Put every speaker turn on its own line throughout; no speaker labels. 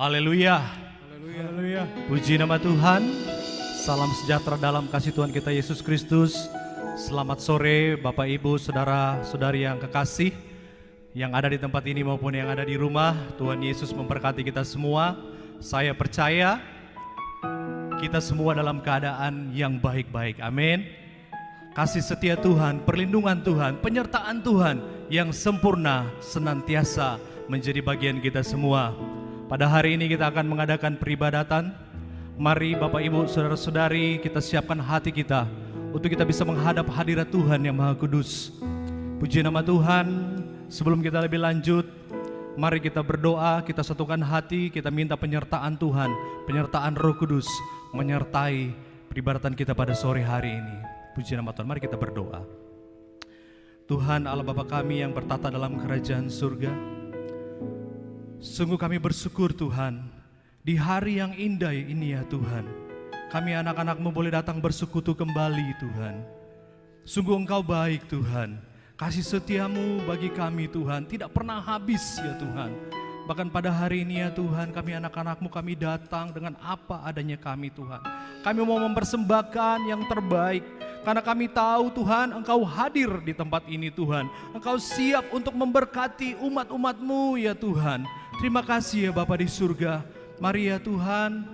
Haleluya.
Haleluya.
Puji nama Tuhan. Salam sejahtera dalam kasih Tuhan kita Yesus Kristus. Selamat sore Bapak Ibu, Saudara-saudari yang kekasih, yang ada di tempat ini maupun yang ada di rumah. Tuhan Yesus memberkati kita semua. Saya percaya kita semua dalam keadaan yang baik-baik. Amin. Kasih setia Tuhan, perlindungan Tuhan, penyertaan Tuhan yang sempurna senantiasa menjadi bagian kita semua. Pada hari ini kita akan mengadakan peribadatan. Mari Bapak Ibu Saudara-saudari, kita siapkan hati kita untuk kita bisa menghadap hadirat Tuhan yang Maha Kudus. Puji nama Tuhan. Sebelum kita lebih lanjut, mari kita berdoa, kita satukan hati, kita minta penyertaan Tuhan, penyertaan Roh Kudus menyertai peribadatan kita pada sore hari ini. Puji nama Tuhan, mari kita berdoa. Tuhan Allah Bapa kami yang bertata dalam kerajaan surga, sungguh kami bersyukur Tuhan, di hari yang indah ini ya Tuhan, kami anak-anak-Mu boleh datang bersekutu kembali Tuhan. Sungguh Engkau baik Tuhan, kasih setia-Mu bagi kami Tuhan tidak pernah habis ya Tuhan. Bahkan pada hari ini ya Tuhan, kami anak-anak-Mu kami datang dengan apa adanya kami Tuhan. Kami mau mempersembahkan yang terbaik, karena kami tahu Tuhan Engkau hadir di tempat ini Tuhan. Engkau siap untuk memberkati umat-umat-Mu ya Tuhan. Terima kasih ya Bapa di surga. Mari ya Tuhan,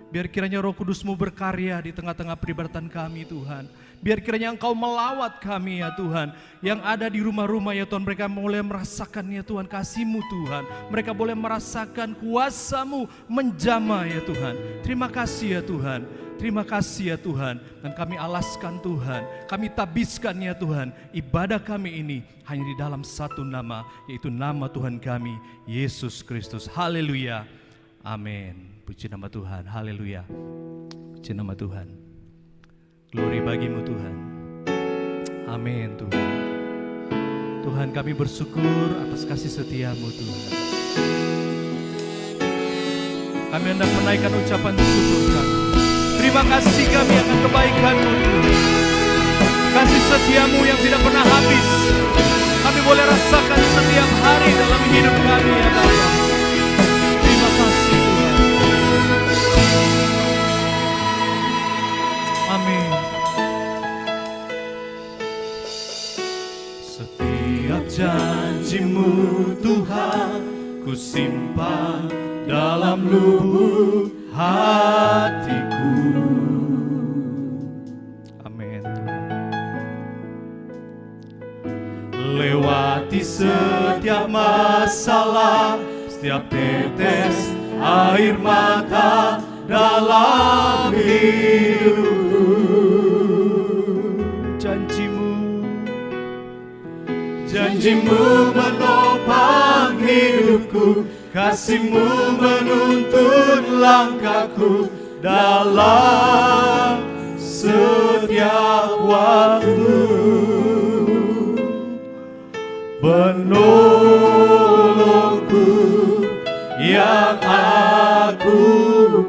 biar kiranya Roh Kudus-Mu berkarya di tengah-tengah peribadatan kami Tuhan. Biar kiranya Engkau melawat kami ya Tuhan. Yang ada di rumah-rumah ya Tuhan, mereka boleh merasakan ya Tuhan kasih-Mu Tuhan. Mereka boleh merasakan kuasa-Mu menjamah ya Tuhan. Terima kasih ya Tuhan. Terima kasih ya Tuhan. Dan kami alaskan Tuhan, kami tabiskan ya Tuhan, ibadah kami ini hanya di dalam satu nama, yaitu nama Tuhan kami, Yesus Kristus. Haleluya. Amin. Puji nama Tuhan. Haleluya. Puji nama Tuhan. Glory bagimu Tuhan. Amin Tuhan. Tuhan kami bersyukur atas kasih setia-Mu Tuhan. Kami hendak menaikkan ucapan syukur kami. Terima kasih kami akan kebaikan-Mu Tuhan. Kasih setia-Mu yang tidak pernah habis, kami boleh rasakan setiap hari dalam hidup kami ya Bapa. Terima kasih Tuhan. Amin. Setiap janji-Mu Tuhan, ku simpan dalam lubuk hatiku. Amin. Lewati setiap masalah, setiap tetes air mata dalam hidupku. Janji-Mu menopang hidupku, kasih-Mu menuntun langkahku dalam setiap waktu. Penolongku yang aku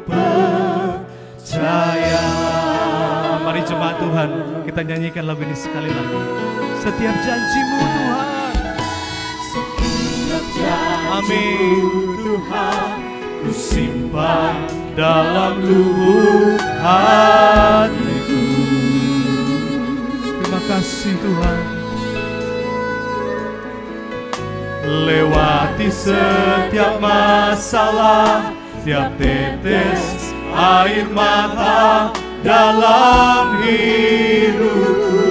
percaya. Mari jemaat Tuhan, kita nyanyikan lagu ini sekali lagi. Setiap janji-Mu Tuhan, setiap janji-Mu Amin. Tuhan, ku simpan dalam lubuk hatiku. Terima kasih Tuhan. Lewati setiap masalah, setiap tetes air mata dalam hidupku.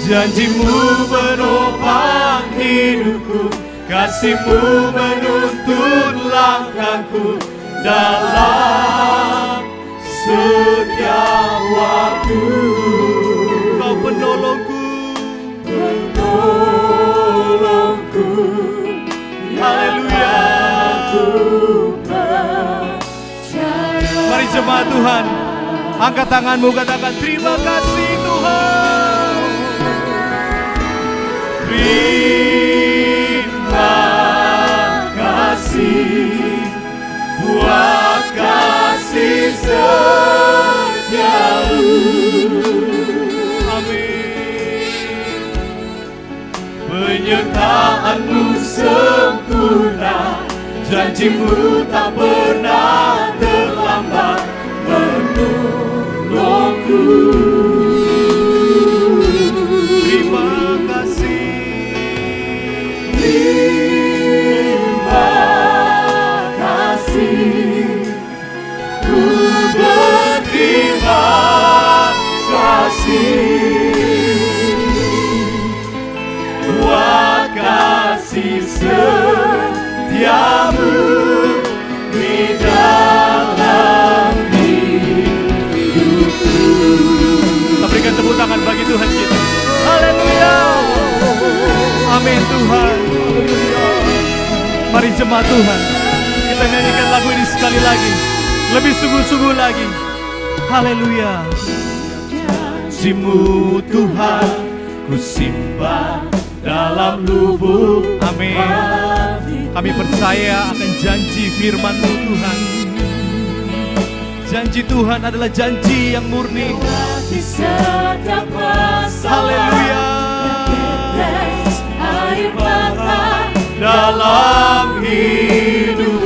Janji-Mu menopang hidupku, kasih-Mu menuntun langkahku dalam setiap waktu. Kau penolongku, penolongku. Haleluya. Mari jemaat Tuhan, angkat tanganmu, katakan terima kasih Tuhan. Terima kasih buat kasih setia-Mu. Amin. Penyertaan-Mu
Janjimu tak pernah terlambat menolongku.
Terima kasih.
Terima kasih. Ku berterima kasih buat kasih setiamu di dalam hidupku.
Kita berikan tepuk tangan bagi Tuhan kita. Haleluya. Amin Tuhan. Mari jemaat Tuhan, kita nyanyikan lagu ini sekali lagi, lebih sungguh-sungguh lagi. Haleluya.
Janjimu Tuhan ku simpan dalam lubuk.
Amin. Kami percaya akan janji firman-Mu Tuhan. Janji Tuhan adalah janji yang murni.
Setiap masalah,
Haleluya.
tetes air mata dalam hidupku.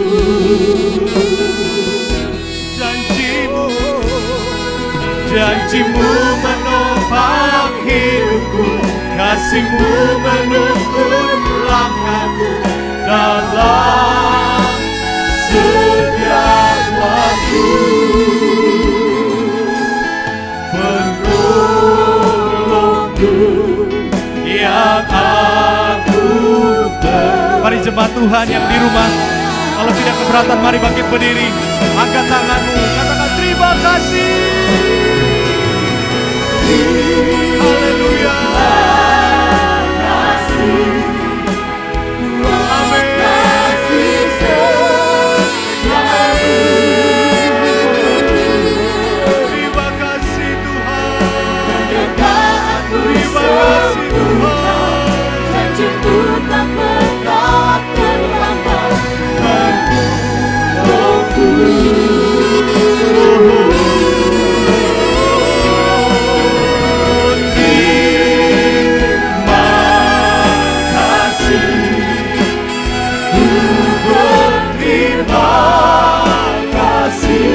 Janjimu menopang hidupku, kasih-Mu menuntun langkahku dalam setiap waktu. Penolongku yang aku
Mari jemaat Tuhan yang di rumah, kalau tidak keberatan mari bangkit berdiri, angkat tanganmu, katakan terima kasih. Haleluya.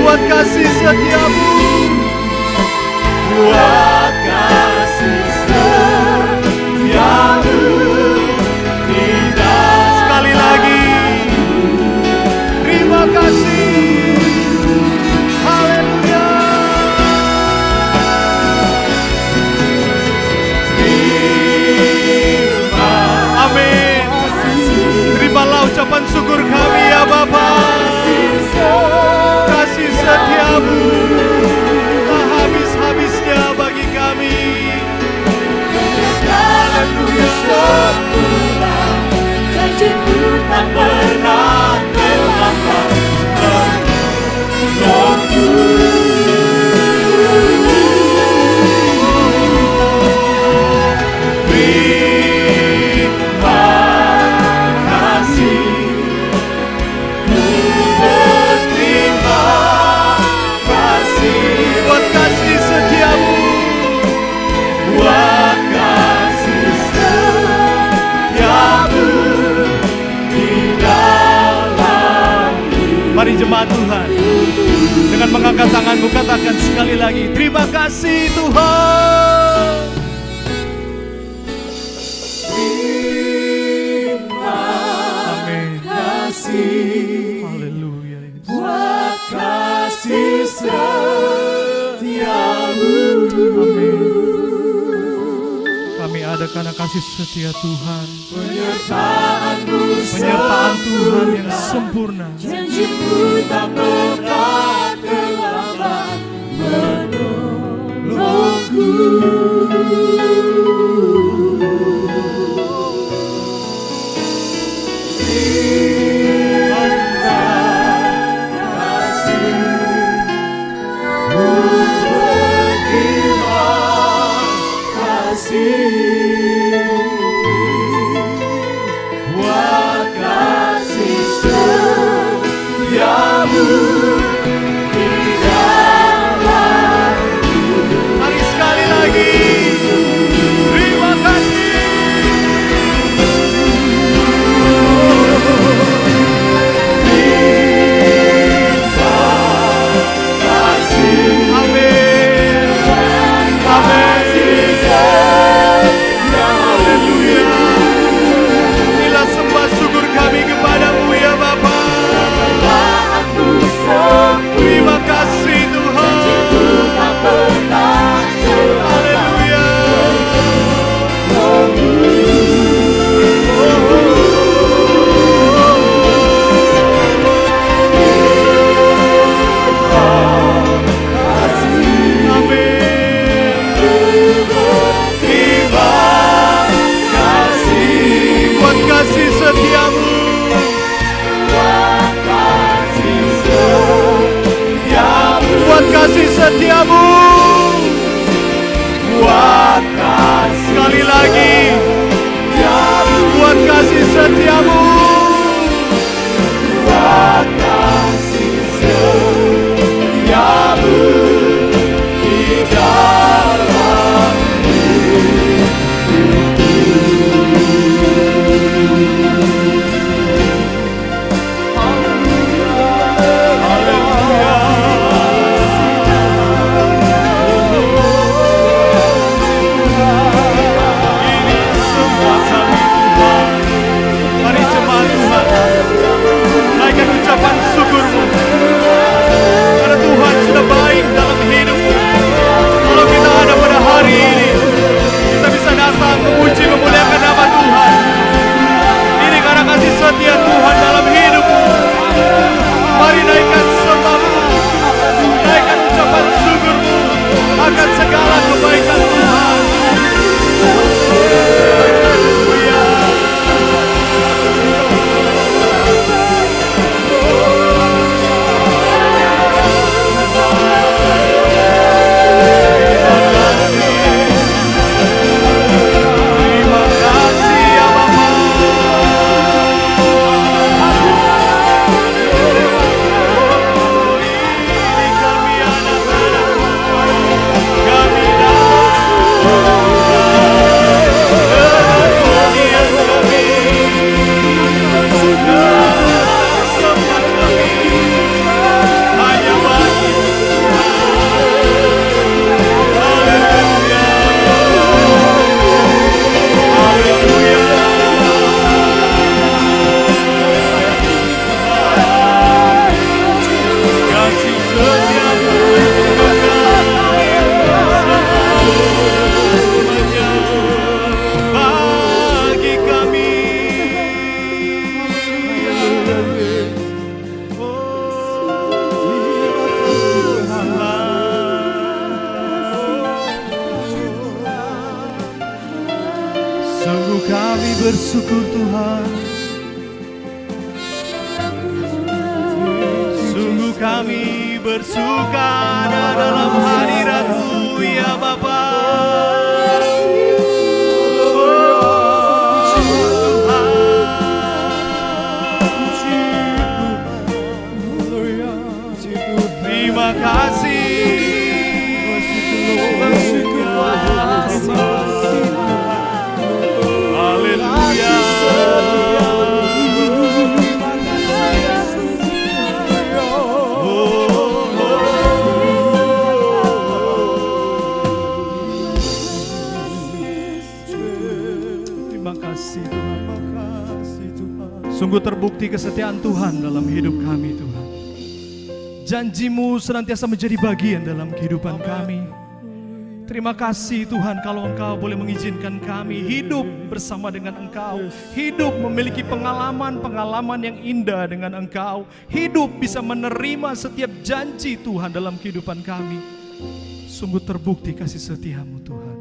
Buat kasih setiamu,
buat kasih setiamu tidak.
Sekali lagi, terima kasih. Haleluya. Amin. Terimalah ucapan syukur kami ya Bapa. Kasih setiamu tak habis-habisnya bagi kami.
Janjimu tak pernah terlambat menolongku. Terima kasih. Ku berterima kasih
Buat kasih setiamu,
buat kasih setiamu di dalam.
mari jemaat Tuhan, dengan mengangkat tanganmu katakan sekali lagi, terima kasih Tuhan. Amin.
Kasih
Haleluya.
buat kasih setiamu.
Amin. Kami ada karena kasih setia Tuhan,
Penyertaan-Mu
penyertaan Tuhan yang sempurna.
Janjimu tak pernah terlambat menolongku. Buat kasih setiamu di dalam.
Mari sekali lagi, kasih setiamu, buat kasih setiamu, sekali lagi, buat kasih setiamu, di dalam ucapan syukurmu karena Tuhan sudah baik dalam hidupmu. Kalau kita ada pada hari ini, kita bisa datang memuji memuliakan nama Tuhan. Ini karena kasih setia Tuhan dalam hidupmu. Mari naikkan sembahmu, naikkan ucapan syukurmu akan segala kebaikan Tuhan. Sungguh kami bersyukur Tuhan, sungguh kami bersuka dalam hadirat-Mu ya Bapa. Terima kasih. Sungguh terbukti kesetiaan Tuhan dalam hidup kami Tuhan. Janji-Mu senantiasa menjadi bagian dalam kehidupan kami. Terima kasih Tuhan kalau Engkau boleh mengizinkan kami hidup bersama dengan Engkau. Hidup memiliki pengalaman-pengalaman yang indah dengan Engkau. Hidup bisa menerima setiap janji Tuhan dalam kehidupan kami. Sungguh terbukti kasih setia-Mu Tuhan.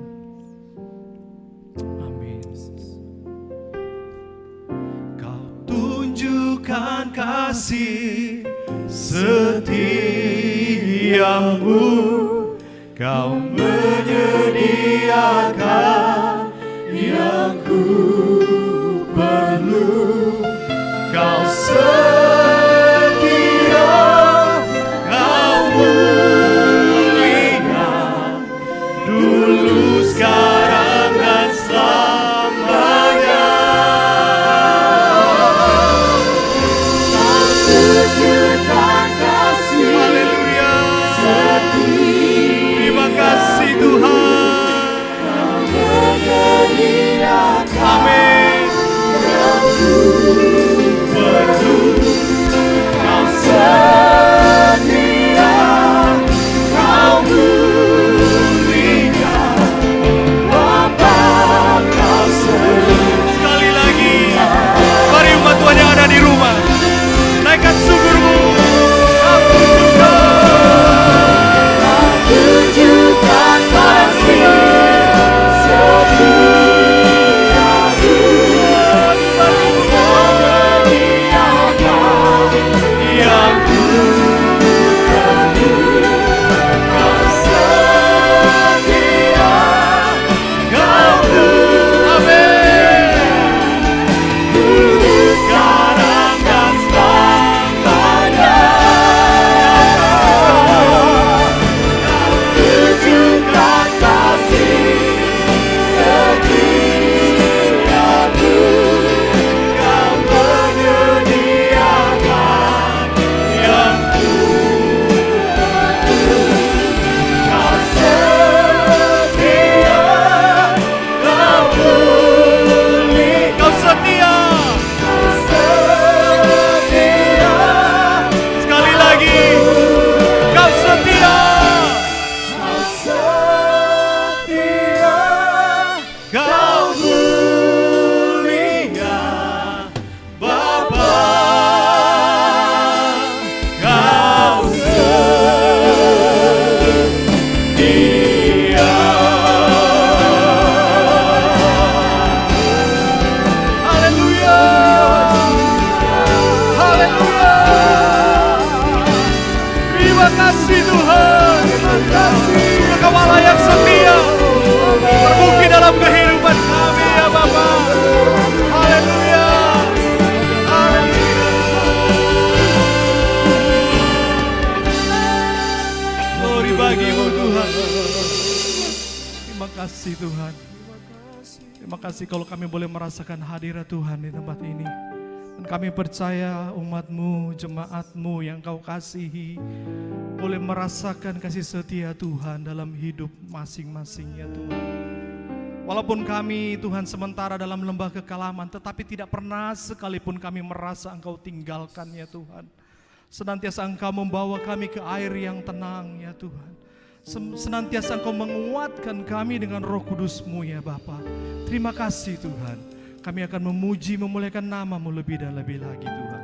Tunjukkan kasih setiamu, Kau menyediakan yang ku perlu. Kau setia, Kau mulia, dulu sekarang dan selamanya. Haleluya. Terima kasih Tuhan. Amin. kasih Tuhan. Sungguh Kau Allah yang setia, terbukti dalam kehidupan kami ya Bapa. Haleluya. Haleluya. Glory bagi-Mu Tuhan. Terima kasih Tuhan. Terima kasih kalau kami boleh merasakan hadirat Tuhan di tempat ini. Dan kami percaya umat-Mu, jemaat-Mu yang Kau kasihi boleh merasakan kasih setia Tuhan dalam hidup masing-masing ya Tuhan. Walaupun kami Tuhan sementara dalam lembah kekalaman, tetapi tidak pernah sekalipun kami merasa Engkau tinggalkan ya Tuhan. Senantiasa Engkau membawa kami ke air yang tenang ya Tuhan. Senantiasa Engkau menguatkan kami dengan Roh Kudus-Mu ya Bapa. Terima kasih Tuhan. Kami akan memuji, memuliakan nama-Mu lebih dan lebih lagi Tuhan.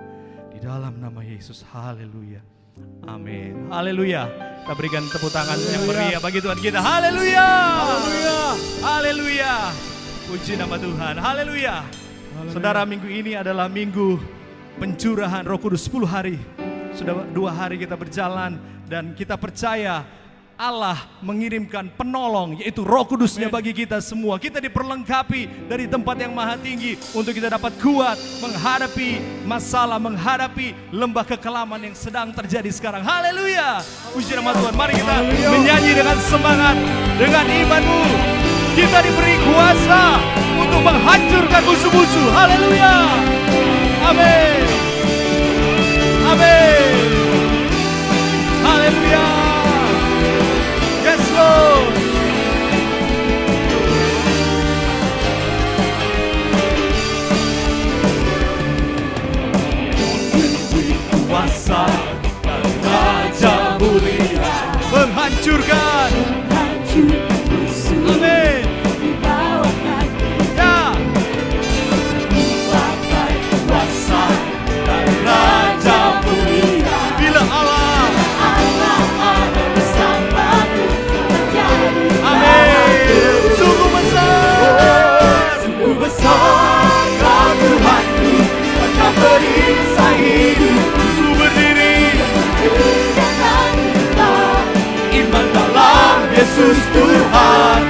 Di dalam nama Yesus, haleluya. Amin. Haleluya. Kita berikan tepuk tangan yang meriah bagi Tuhan kita. Haleluya. Haleluya. Haleluya. Puji nama Tuhan. Haleluya. Saudara, minggu ini adalah minggu pencurahan Roh Kudus 10 hari. Sudah 2 hari kita berjalan dan kita percaya Allah mengirimkan penolong, yaitu Roh Kudus-Nya bagi kita semua. Kita diperlengkapi dari tempat yang maha tinggi untuk kita dapat kuat menghadapi masalah, menghadapi lembah kekelaman yang sedang terjadi sekarang. Haleluya. Puji nama Tuhan. Mari kita menyanyi dengan semangat, dengan iman-Mu. Kita diberi kuasa untuk menghancurkan musuh-musuh. Haleluya. Amin. Amin. Haleluya. Yes Lord. Kuasa Raja mulia menghancurkan musuh. Amin. Ya. Kuasa Raja mulia. Bila Allah ada bersamaku. Amin. Sungguh besar, sungguh besar Kau Tuhanku. Engkau perisai hidupku berdiri dengan iman dalam Yesus Tuhan.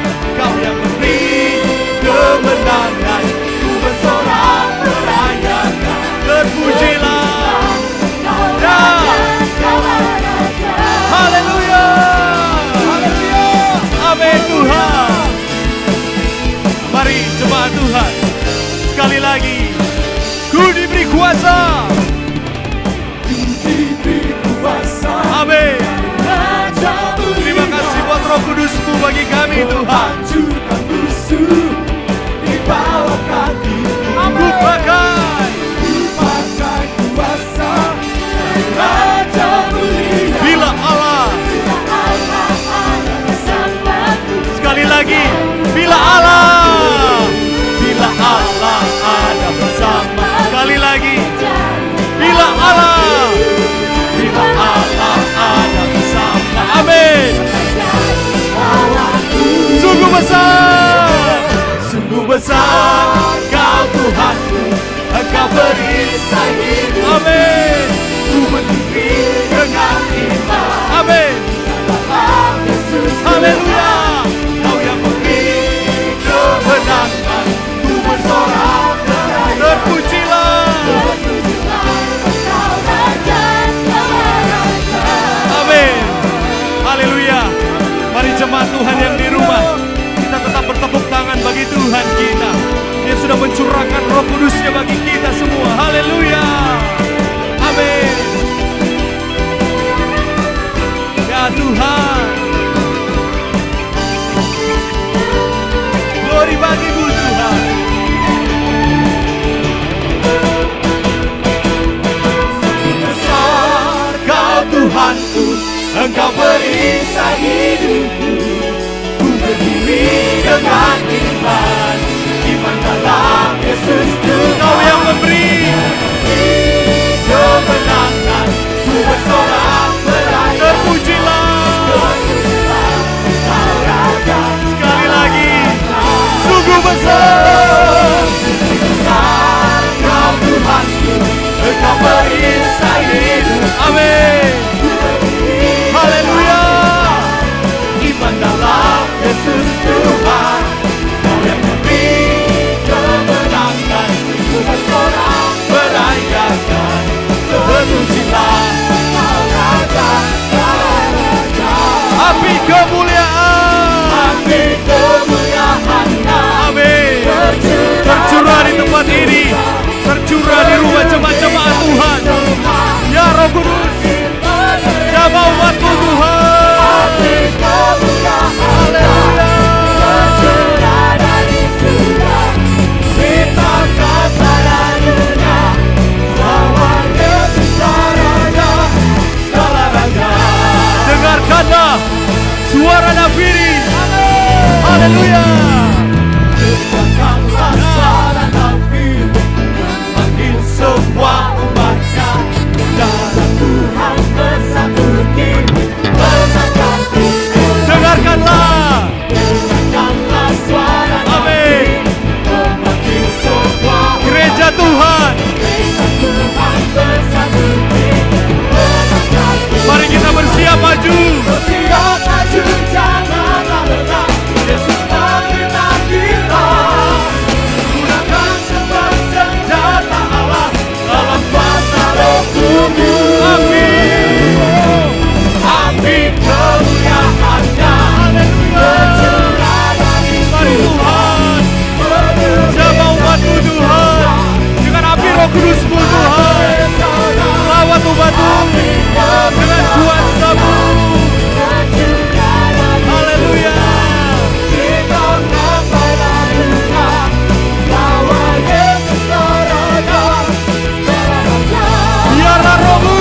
Kau yang memberi kemenangan, ku bersorak merayakan. Terpujilah ya. Haleluya. Haleluya. Amin Tuhan. Mari jemaat Tuhan, sekali lagi, ku diberi kuasa. Amin. Terima kasih buat Roh Kudus-Mu bagi kami Tuhan. Hancurkan musuh di bawah kaki. Ku pakai kuasa Raja mulia. Bila Allah sekali lagi, bila Allah ada bersama. Sekali lagi, bila Allah ada bersama. Amin. Sungguh besar, sungguh besar Kau Tuhanku. Engkau perisai hidup. Amin. Ku berdiri dengan iman. Amin. Haleluya. Kau yang memberi kemenangan, ku bersorak merayakan. Terpujilah. Amin. Haleluya. Mari jemaat Tuhan yang di rumah, kita tetap bertepuk tangan bagi Tuhan kita. Dia sudah mencurahkan Roh Kudus-Nya bagi kita semua. Haleluya. Amin. Ya Tuhan, glory bagi-Mu Tuhan. Besar Kau Tuhanku, Engkau perisai hidupku. Ku berdiri dengan iman, iman dalam Yesus Tuhan. Kau yang memberi kemenangan, ku bersorak merayakan. Terpujilah. Sekali lagi, sungguh besar Kau Tuhanku. Engkau perisai hidup. Amin. tempat ini, tercurah di rumah jemaat-jemaat Tuhan. Ya Roh Kudus, jamah umat-Mu Tuhan. Haleluya. Dengarkanlah suara nafiri. Haleluya.
Dengarkanlah suara nafiri memanggil semua umatnya. Darah Tuhan bersatu kini menangkan kita.
Dengarkanlah.
Dengarkanlah suara nafiri memanggil semua
Gereja Tuhan.
Gereja Tuhan bersatu kini menangkan kita.
Mari kita bersiap maju.
Bersiap maju, janganlah lengah. Yesus meminta kita gunakan semua senjata Allah dalam kuasa Roh Kudus.
Amin.
Amin, kemuliaan-Nya tercurah dari
Mari Tuhan, jamah umat-Mu Tuhan, dengan api Roh Kudus-Mu Tuhan, lawat umat-Mu dengan kuasa-Mu. Haleluya.
kita sampai lalunya bawa Yesus Raja.
Biarlah Roh-Mu.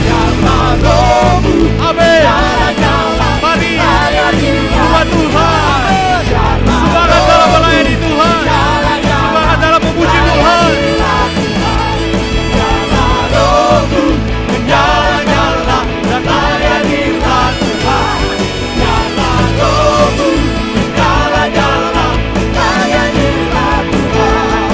Biarlah Roh-Mu
Amin.
nyala-nyala
Mari
layani
umat Tuhan, semangat dalam melayani Tuhan, semangat dalam memuji Tuhan.
Biarlah Roh-Mu menyala-nyala dan layanilah Tuhan. Biarlah Roh-Mu menyala-nyala, layanilah Tuhan.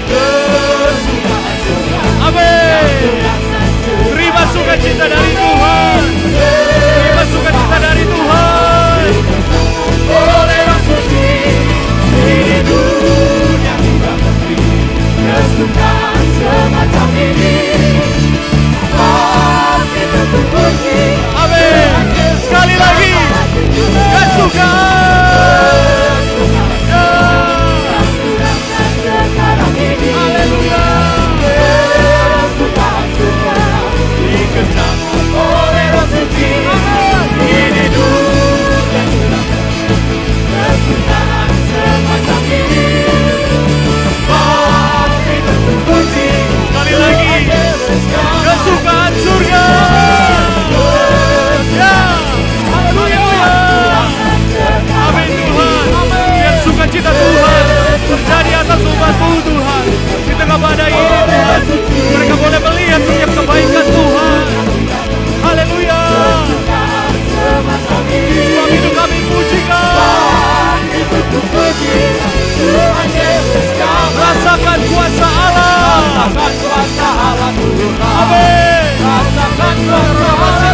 Kesukaan surga
Amin.
terasa surga.
Terima sukacita dari Tuhan. Terima sukacita dari Tuhan.
Oleh Roh Suci di dunia kita beri kesukaan semacam ini. Pasti tentu puji.
Amin. Sekali lagi. Kesukaan. Ya.
Sekarang ini
Haleluya.
kesukaan surga dikejar oleh Roh Suci di dunia kita beri kesukaan semacam ini. Pasti tentu puji.
Sekali lagi. Kesukaan surga. Ya. Haleluya. Amin Tuhan. Biar sukacita Tuhan terjadi atas umat-Mu Tuhan. Di tengah badai ini Tuhan, mereka boleh melihat setiap kebaikan Tuhan. Haleluya. Sebab itu kami puji Kau. Rasakan kuasa Allah. Amin.
Rasakan kuasa Allah.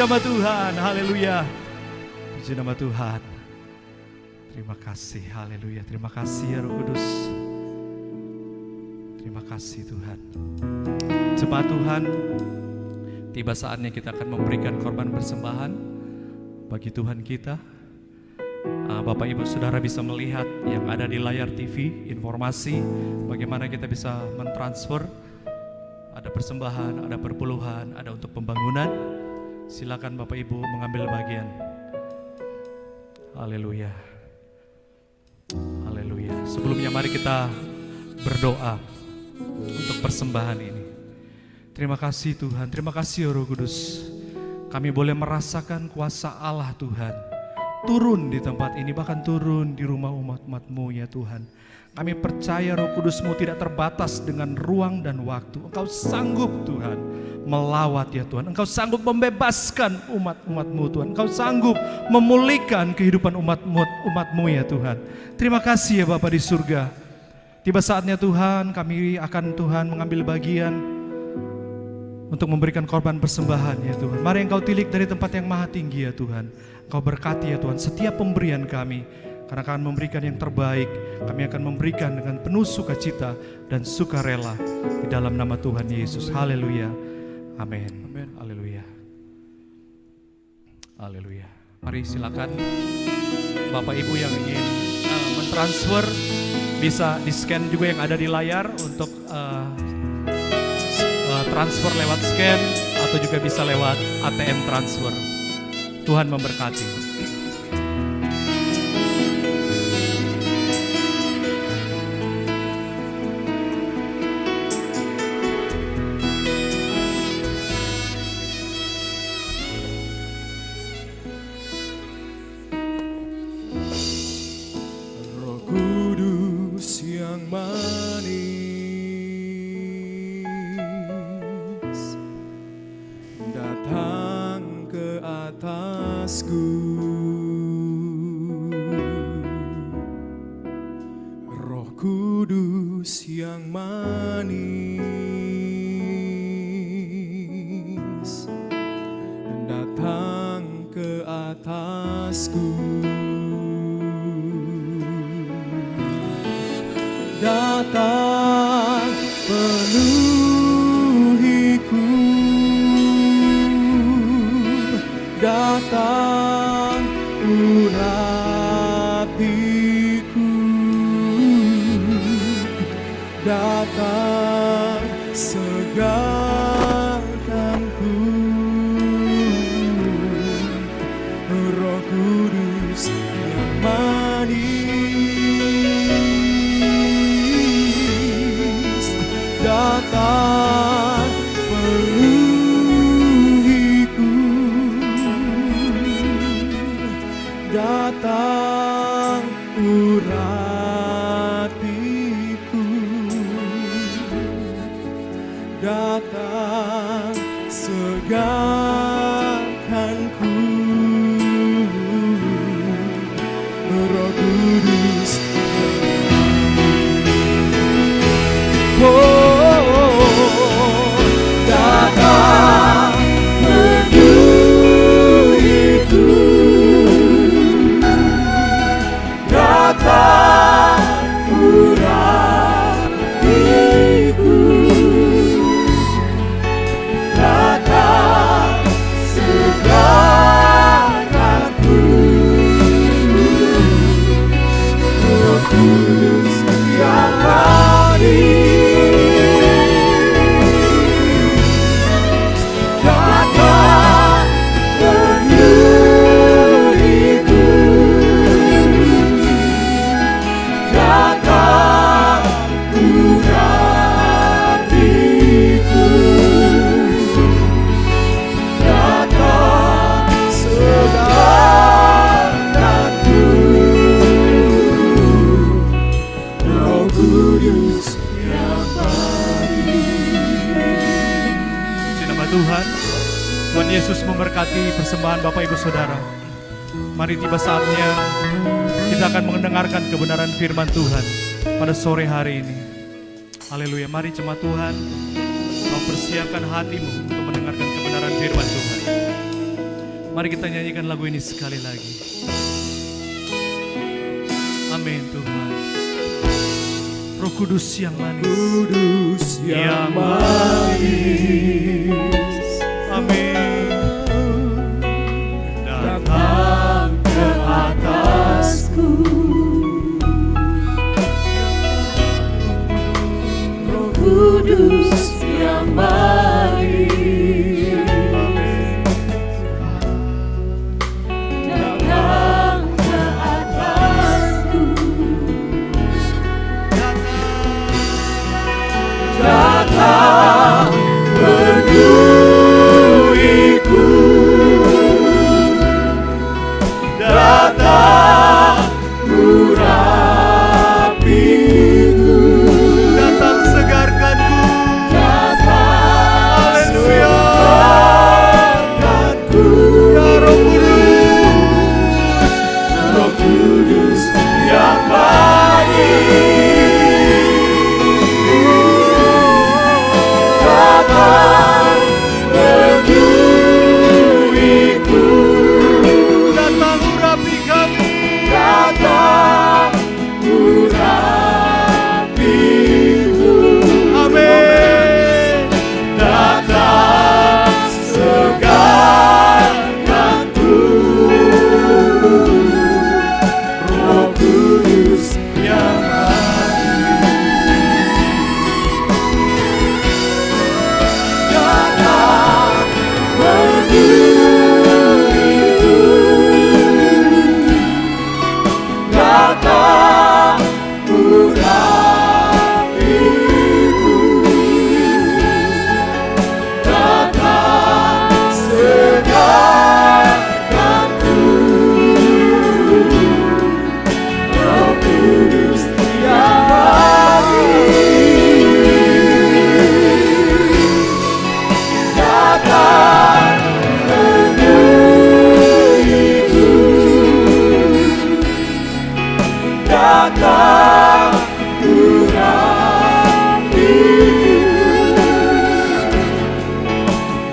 nama Tuhan, haleluya. Puji nama Tuhan. Terima kasih, haleluya. Terima kasih ya Roh Kudus. Terima kasih Tuhan. Jemaat Tuhan, tiba saatnya kita akan memberikan korban persembahan bagi Tuhan kita. Bapak Ibu Saudara bisa melihat yang ada di layar TV, informasi bagaimana kita bisa mentransfer. Ada persembahan, ada perpuluhan, ada untuk pembangunan. Silakan Bapak Ibu mengambil bagian. Haleluya. Haleluya. Sebelumnya mari kita berdoa untuk persembahan ini. Terima kasih Tuhan, terima kasih Roh Kudus. Kami boleh merasakan kuasa Allah Tuhan turun di tempat ini, bahkan turun di rumah umat-umat-Mu ya Tuhan. Kami percaya Roh Kudus-Mu tidak terbatas dengan ruang dan waktu. Engkau sanggup Tuhan melawat ya Tuhan. Engkau sanggup membebaskan umat-umat-Mu Tuhan. Engkau sanggup memulihkan kehidupan umat-umat-Mu ya Tuhan. Terima kasih ya Bapa di surga. Tiba saatnya Tuhan, kami akan Tuhan mengambil bagian untuk memberikan korban persembahan ya Tuhan. Mari Engkau tilik dari tempat yang maha tinggi ya Tuhan. Engkau berkati ya Tuhan setiap pemberian kami, karena akan memberikan yang terbaik. Kami akan memberikan dengan penuh sukacita dan sukarela di dalam nama Tuhan Yesus. Haleluya. Amin. Amin. Haleluya. Haleluya. Mari silakan Bapak Ibu yang ingin mentransfer, bisa di-scan juga yang ada di layar untuk transfer lewat scan, atau juga bisa lewat ATM transfer. Tuhan memberkati.
Roh Kudus yang manis datang ke atasku. Roh Kudus yang manis datang ke atasku. Datang penuhiku, datang uratiku, datang segarkanku. Roh Kudus yang manis datang penuhiku, datang uratiku, datang segarkanku. Roh Kudus, datang penuhiku, datang uratiku, datang segarkanku. Roh Kudus yang manis datang penuhiku, datang uratiku, datang segarkanku. Roh Kudus yang
Puji nama Tuhan. Tuhan Yesus memberkati persembahan Bapak Ibu Saudara. Mari tiba saatnya kita akan mendengarkan kebenaran firman Tuhan pada sore hari ini. Haleluya. Mari jemaat Tuhan, kau persiapkan hatimu untuk mendengarkan kebenaran firman Tuhan. Mari kita nyanyikan lagu ini sekali lagi. Amin Tuhan. Roh Roh Kudus yang manis.
Kudus yang manis.
Amin.
Datang ke atasku. Roh Kudus yang manis. Datang ke atasku. Datang penuhiku. Datang urapiku.
Datang segarkanku.
Datang
Haleluya.
segarkanku.
Ya Roh Kudus.
Roh Kudus yang manis. Datang penuhiku.
Datang urapi kami.
Datang urapiku.
Amin.
Datang segarkanku. Roh Kudus yang datang penuhiku. Datang urapiku. Datang segarkanku. Roh Kudus yang manis. Datang penuhiku. Datang urapiku.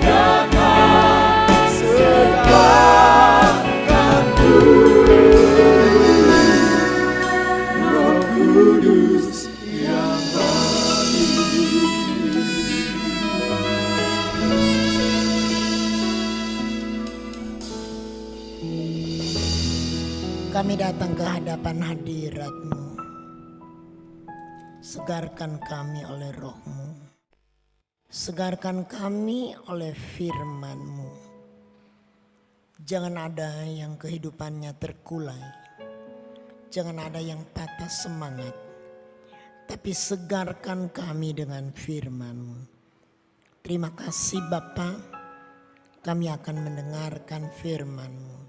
Datang segarkanku. Roh Kudus yang
Kami datang ke hadapan hadirat-Mu. Segarkan kami oleh Roh-Mu. Segarkan kami oleh firman-Mu. Jangan ada yang kehidupannya terkulai. Jangan ada yang patah semangat. Tapi segarkan kami dengan firman-Mu. Terima kasih Bapa. Kami akan mendengarkan firman-Mu.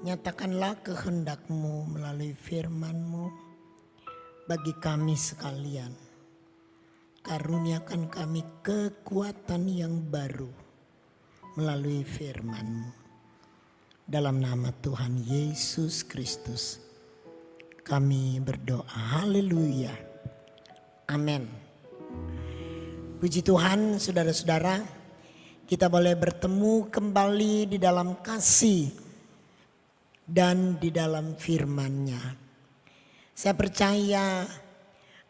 Nyatakanlah kehendak-Mu melalui firman-Mu bagi kami sekalian. Karuniakan kami kekuatan yang baru melalui firman-Mu. Dalam nama Tuhan Yesus Kristus kami berdoa. Haleluya. Amin. Puji Tuhan, saudara-saudara, kita boleh bertemu kembali di dalam kasih dan di dalam firman-Nya. Saya percaya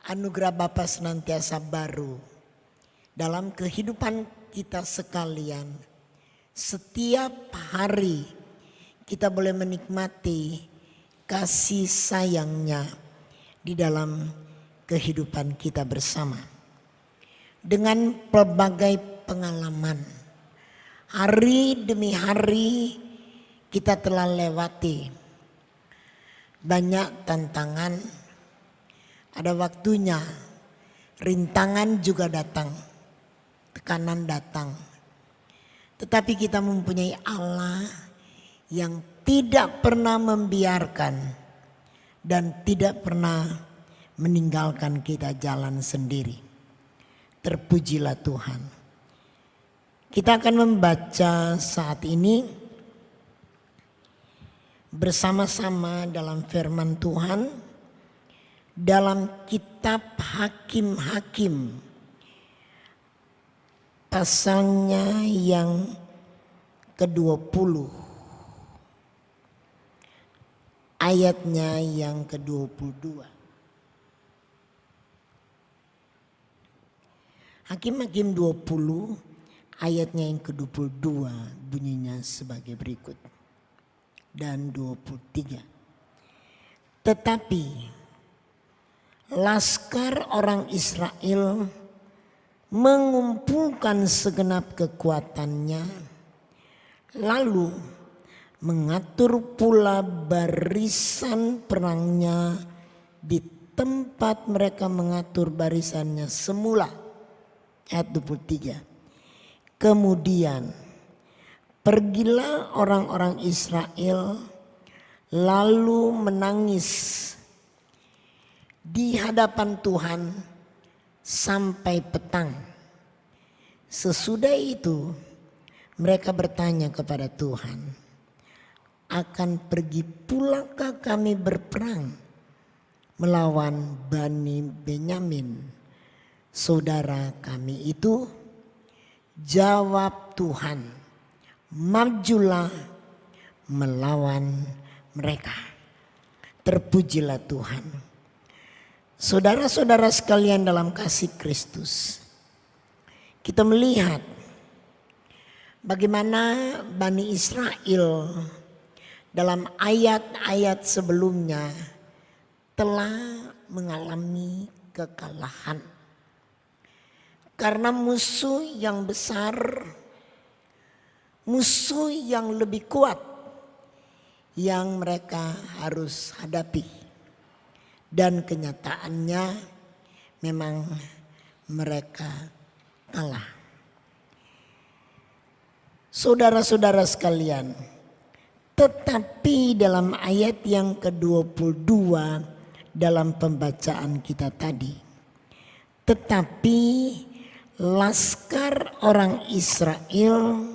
anugerah Bapa senantiasa baru dalam kehidupan kita sekalian. Setiap hari kita boleh menikmati kasih sayang-Nya di dalam kehidupan kita bersama. Dengan pelbagai pengalaman, hari demi hari kita telah lewati banyak tantangan. Ada waktunya rintangan juga datang, tekanan datang. Tetapi kita mempunyai Allah yang tidak pernah membiarkan dan tidak pernah meninggalkan kita jalan sendiri. Terpujilah Tuhan. Kita akan membaca saat ini bersama-sama dalam firman Tuhan dalam kitab Hakim-Hakim pasalnya yang ke-20 ayatnya yang ke-22. Hakim-Hakim 20 ayatnya yang ke-22 bunyinya sebagai berikut. Dan 23. Tetapi laskar orang Israel mengumpulkan segenap kekuatannya, lalu mengatur pula barisan perangnya di tempat mereka mengatur barisannya semula. Ayat 23. Kemudian pergilah orang-orang Israel lalu menangis di hadapan Tuhan sampai petang. Sesudah itu mereka bertanya kepada Tuhan, akan pergi pulakah kami berperang melawan Bani Benyamin, saudara kami itu? Jawab Tuhan, majulah melawan mereka. Terpujilah Tuhan. Saudara-saudara sekalian dalam kasih Kristus, kita melihat bagaimana Bani Israel dalam ayat-ayat sebelumnya telah mengalami kekalahan. Karena musuh yang besar, musuh yang lebih kuat yang mereka harus hadapi. Dan kenyataannya memang mereka kalah. Saudara-saudara sekalian, tetapi dalam ayat yang ke-22 dalam pembacaan kita tadi, tetapi laskar orang Israel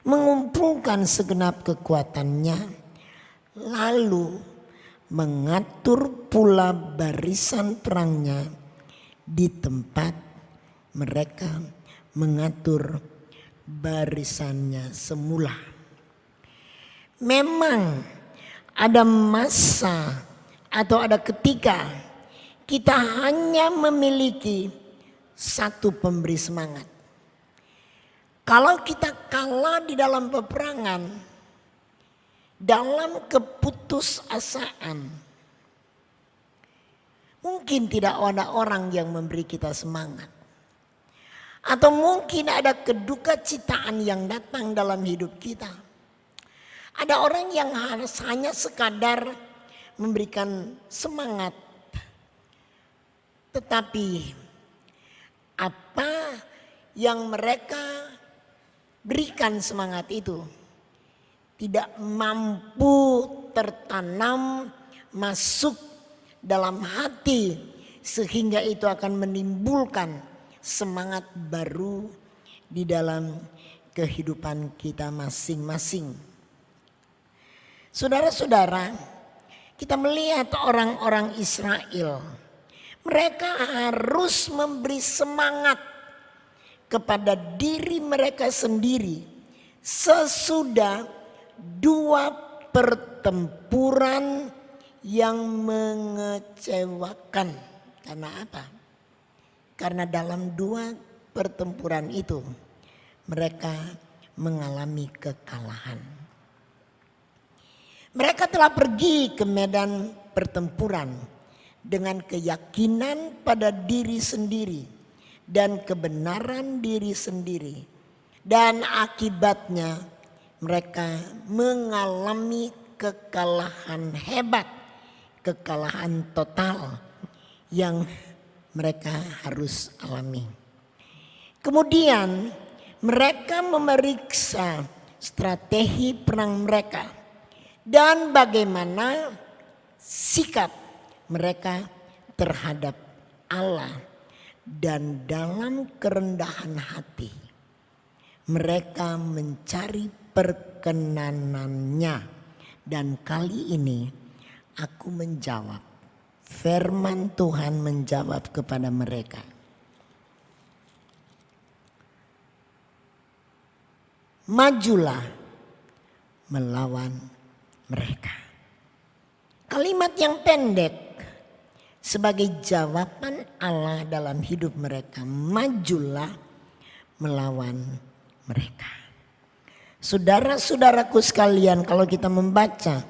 mengumpulkan segenap kekuatannya, lalu mengatur pula barisan perangnya di tempat mereka mengatur barisannya semula. Memang ada masa atau ada ketika kita hanya memiliki satu pemberi semangat. Kalau kita kalah di dalam peperangan, dalam keputusasaan, mungkin tidak ada orang yang memberi kita semangat. Atau mungkin ada kedukacittaan yang datang dalam hidup kita. Ada orang yang hanya sekadar memberikan semangat. Tetapi apa yang mereka berikan semangat itu tidak mampu tertanam masuk dalam hati, sehingga itu akan menimbulkan semangat baru di dalam kehidupan kita masing-masing. Saudara-saudara, kita melihat orang-orang Israel, mereka harus memberi semangat kepada diri mereka sendiri sesudah 2 pertempuran yang mengecewakan. Karena apa? Karena dalam 2 pertempuran itu mereka mengalami kekalahan. Mereka telah pergi ke medan pertempuran dengan keyakinan pada diri sendiri dan kebenaran diri sendiri. Dan akibatnya mereka mengalami kekalahan hebat, kekalahan total yang mereka harus alami. Kemudian mereka memeriksa strategi perang mereka dan bagaimana sikap mereka terhadap Allah, dan dalam kerendahan hati mereka mencari perkenanannya. Dan kali ini aku menjawab, firman Tuhan menjawab kepada mereka, majulah melawan mereka. Kalimat yang pendek sebagai jawaban Allah dalam hidup mereka. Majulah melawan mereka. Saudara-saudaraku sekalian, kalau kita membaca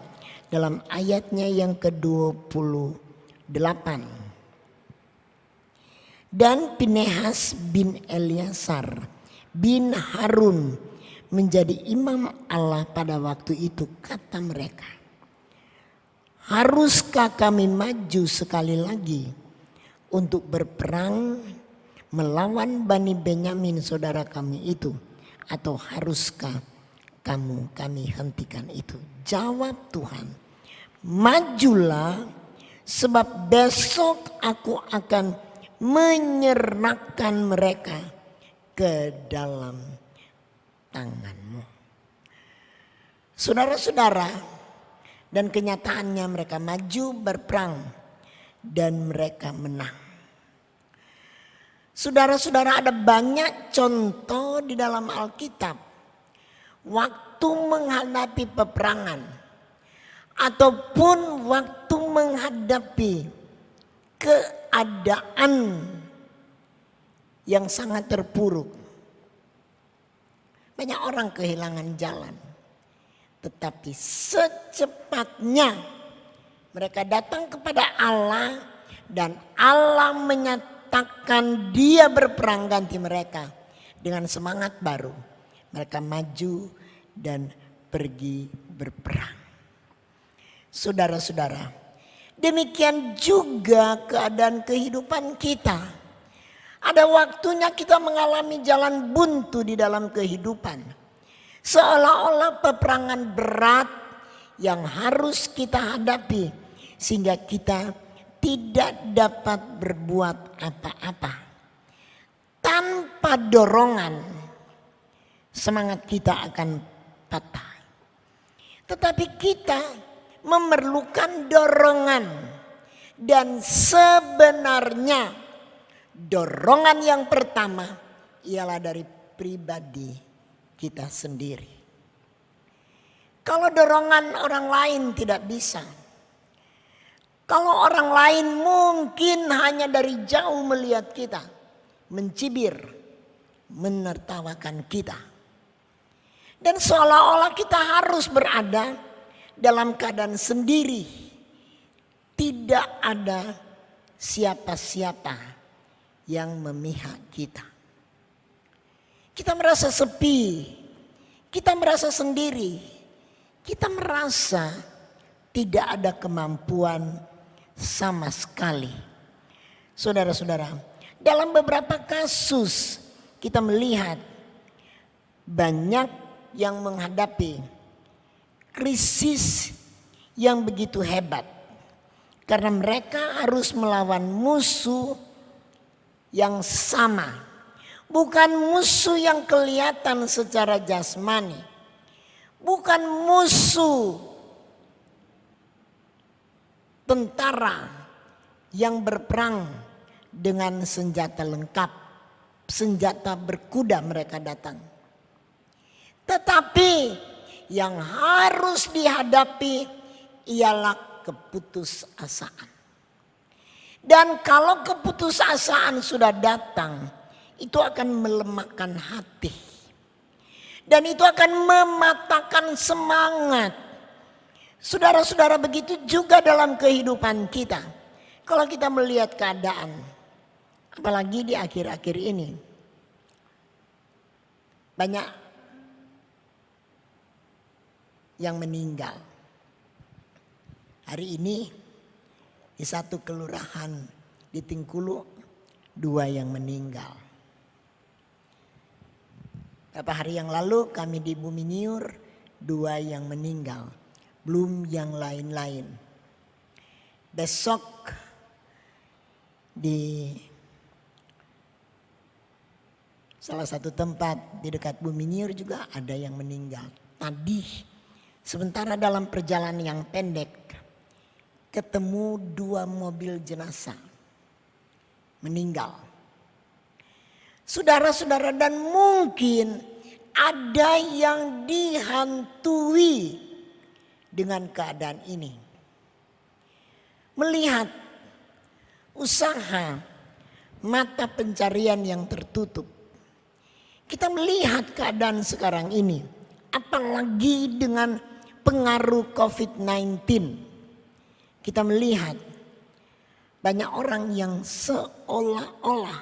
dalam ayatnya yang ke-28. Dan Pinehas bin Eleazar bin Harun menjadi imam Allah pada waktu itu, kata mereka, haruskah kami maju sekali lagi untuk berperang melawan Bani Benyamin saudara kami itu, atau haruskah kami hentikan itu? Jawab Tuhan, majulah, sebab besok aku akan menyerahkan mereka ke dalam tanganmu. Saudara-saudara, dan kenyataannya mereka maju berperang dan mereka menang. Saudara-saudara, ada banyak contoh di dalam Alkitab waktu menghadapi peperangan ataupun waktu menghadapi keadaan yang sangat terpuruk. Banyak orang kehilangan jalan, tetapi secepatnya mereka datang kepada Allah dan Allah menyatakan Dia berperang ganti mereka. Dengan semangat baru mereka maju dan pergi berperang. Saudara-saudara, demikian juga keadaan kehidupan kita. Ada waktunya kita mengalami jalan buntu di dalam kehidupan. Seolah-olah peperangan berat yang harus kita hadapi sehingga kita tidak dapat berbuat apa-apa. Tanpa dorongan, semangat kita akan patah. Tetapi kita memerlukan dorongan, dan sebenarnya dorongan yang pertama ialah dari pribadi kita sendiri. Kalau dorongan orang lain tidak bisa, kalau orang lain mungkin hanya dari jauh melihat kita, mencibir, menertawakan kita, dan seolah-olah kita harus berada dalam keadaan sendiri, tidak ada siapa-siapa yang memihak kita. Kita merasa sepi, kita merasa sendiri, kita merasa tidak ada kemampuan sama sekali. Saudara-saudara, dalam beberapa kasus kita melihat banyak yang menghadapi krisis yang begitu hebat karena mereka harus melawan musuh yang sama, bukan musuh yang kelihatan secara jasmani, bukan musuh tentara yang berperang dengan senjata lengkap, senjata berkuda mereka datang, tetapi yang harus dihadapi ialah keputusasaan. Dan kalau keputusasaan sudah datang, itu akan melemahkan hati. Dan itu akan mematahkan semangat. Saudara-saudara, begitu juga dalam kehidupan kita. Kalau kita melihat keadaan, apalagi di akhir-akhir ini, banyak yang meninggal. Hari ini di satu kelurahan di Tingkulu 2 yang meninggal. Beberapa hari yang lalu kami di Buminyur 2 yang meninggal. Belum yang lain-lain. Besok di salah satu tempat di dekat Buminyur juga ada yang meninggal. Tadi sementara dalam perjalanan yang pendek ketemu 2 mobil jenazah meninggal. Saudara-saudara, dan mungkin ada yang dihantui dengan keadaan ini. Melihat usaha, mata pencarian yang tertutup. Kita melihat keadaan sekarang ini, apalagi dengan pengaruh COVID-19. Kita melihat banyak orang yang seolah-olah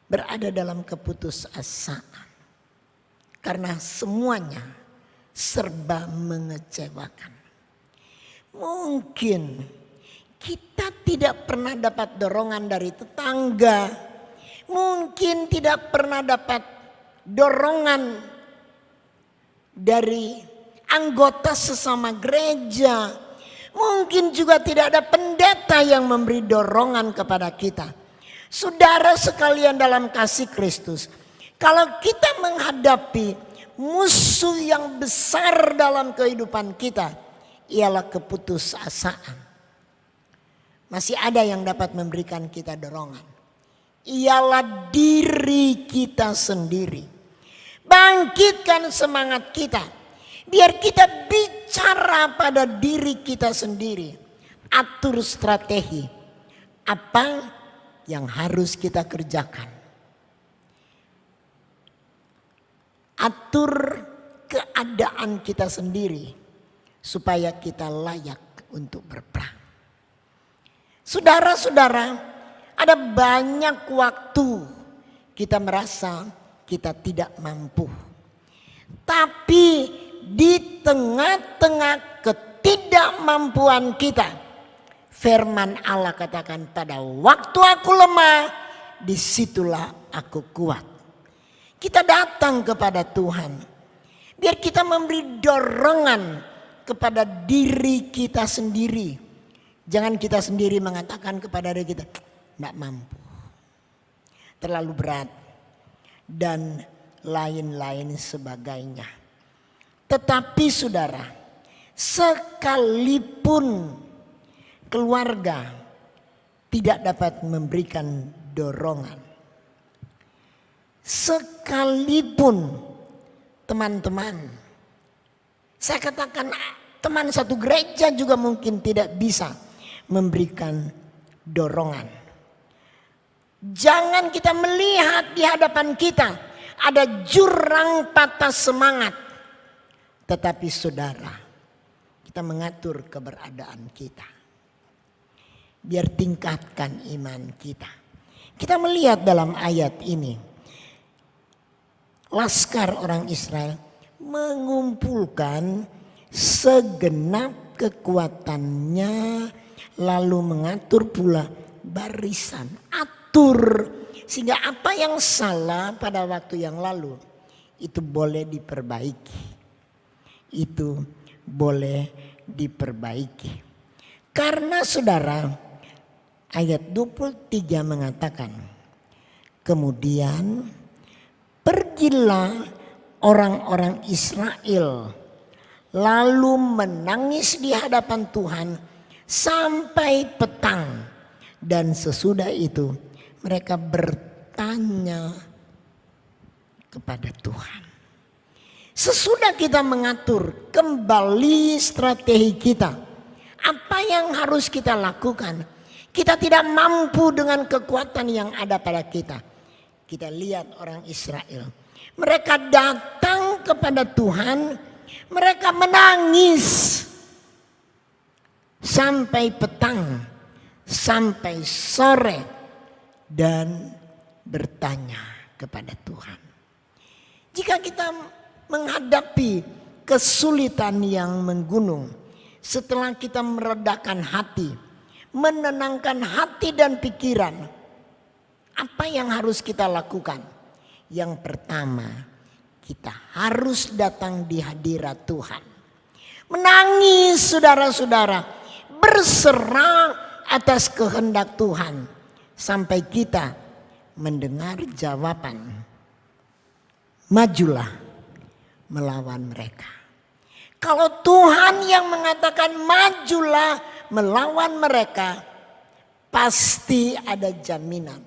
berada dalam keputusasaan. Karena semuanya serba mengecewakan. Mungkin kita tidak pernah dapat dorongan dari tetangga. Mungkin tidak pernah dapat dorongan dari anggota sesama gereja. Mungkin juga tidak ada pendeta yang memberi dorongan kepada kita. Saudara sekalian dalam kasih Kristus, kalau kita menghadapi musuh yang besar dalam kehidupan kita, ialah keputusasaan. Masih ada yang dapat memberikan kita dorongan. Ialah diri kita sendiri. Bangkitkan semangat kita. Biar kita bicara pada diri kita sendiri. Atur strategi. Apa yang harus kita kerjakan. Atur keadaan kita sendiri. Supaya kita layak untuk berperang. Saudara-saudara, ada banyak waktu kita merasa kita tidak mampu. Tapi di tengah-tengah ketidakmampuan kita, firman Allah katakan, pada waktu aku lemah, disitulah aku kuat. Kita datang kepada Tuhan, biar kita memberi dorongan kepada diri kita sendiri. Jangan kita sendiri mengatakan kepada diri kita, tidak mampu, terlalu berat, dan lain-lain sebagainya. Tetapi saudara, sekalipun keluarga tidak dapat memberikan dorongan, sekalipun teman-teman, saya katakan teman satu gereja juga mungkin tidak bisa memberikan dorongan. Jangan kita melihat di hadapan kita ada jurang patah semangat. Tetapi saudara, kita mengatur keberadaan kita. Biar tingkatkan iman kita. Kita melihat dalam ayat ini, laskar orang Israel mengumpulkan segenap kekuatannya, lalu mengatur pula barisan, atur, sehingga apa yang salah pada waktu yang lalu itu boleh diperbaiki. Itu boleh diperbaiki. Karena saudara, ayat 23 mengatakan, kemudian pergilah orang-orang Israel lalu menangis di hadapan Tuhan sampai petang, dan sesudah itu mereka bertanya kepada Tuhan. Sesudah kita mengatur kembali strategi kita, apa yang harus kita lakukan? Kita tidak mampu dengan kekuatan yang ada pada kita. Kita lihat orang Israel, mereka datang kepada Tuhan, mereka menangis sampai petang, sampai sore, dan bertanya kepada Tuhan. Jika kita menghadapi kesulitan yang menggunung, setelah kita meredakan hati, menenangkan hati dan pikiran, apa yang harus kita lakukan? Yang pertama, kita harus datang di hadirat Tuhan. Menangis saudara-saudara, berserah atas kehendak Tuhan, sampai kita mendengar jawaban, majulah melawan mereka. Kalau Tuhan yang mengatakan majulah melawan mereka, pasti ada jaminan.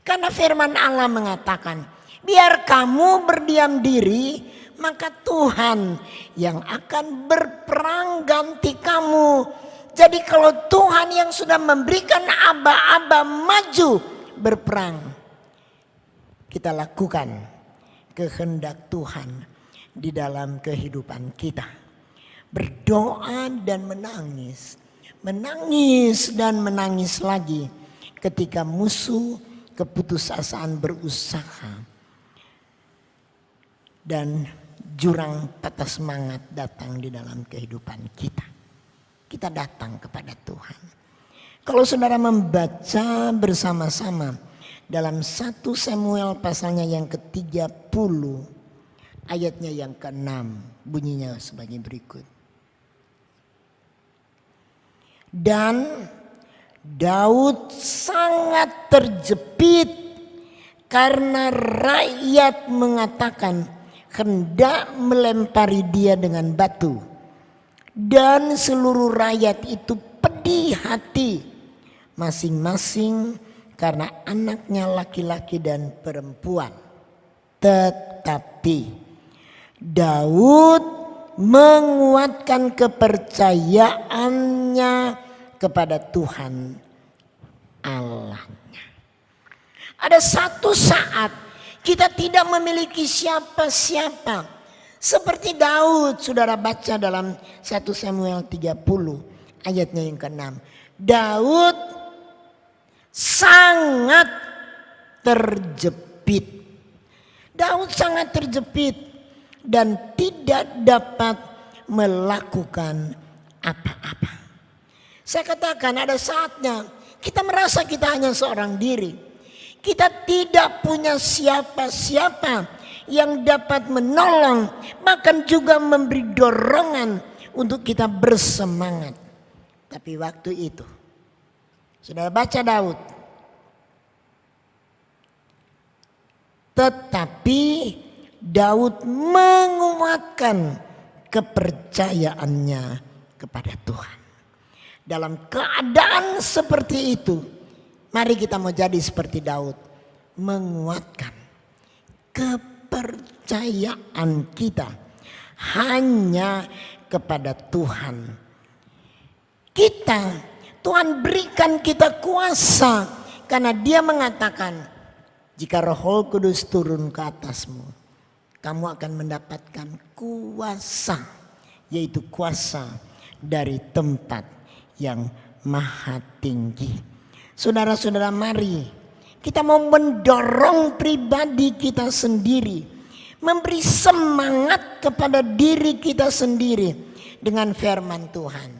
Karena firman Allah mengatakan, biar kamu berdiam diri, maka Tuhan yang akan berperang ganti kamu. Jadi kalau Tuhan yang sudah memberikan aba-aba maju berperang, kita lakukan kehendak Tuhan di dalam kehidupan kita. Berdoa dan menangis. Menangis dan menangis lagi ketika musuh keputusasaan berusaha. Dan jurang patah semangat datang di dalam kehidupan kita. Kita datang kepada Tuhan. Kalau saudara membaca bersama-sama dalam 1 Samuel pasalnya yang ke-30 ayatnya yang ke-6 bunyinya sebagai berikut. Dan Daud sangat terjepit karena rakyat mengatakan hendak melempari dia dengan batu. Dan seluruh rakyat itu pedih hati masing-masing karena anaknya laki-laki dan perempuan. Tetapi Daud menguatkan kepercayaannya kepada Tuhan Allahnya. Ada satu saat kita tidak memiliki siapa-siapa. Seperti Daud, saudara baca dalam 1 Samuel 30 ayatnya yang ke-6. Daud sangat terjepit. Daud sangat terjepit dan tidak dapat melakukan apa-apa. Saya katakan ada saatnya kita merasa kita hanya seorang diri. Kita tidak punya siapa-siapa yang dapat menolong, bahkan juga memberi dorongan untuk kita bersemangat. Tapi waktu itu, saudara baca Daud. Tetapi Daud menguatkan kepercayaannya kepada Tuhan. Dalam keadaan seperti itu, mari kita mau jadi seperti Daud. Menguatkan kepercayaan kita hanya kepada Tuhan. Tuhan berikan kita kuasa karena Dia mengatakan, jika Roh Kudus turun ke atasmu, kamu akan mendapatkan kuasa, yaitu kuasa dari tempat yang maha tinggi. Saudara-saudara, mari kita mau mendorong pribadi kita sendiri, memberi semangat kepada diri kita sendiri dengan firman Tuhan,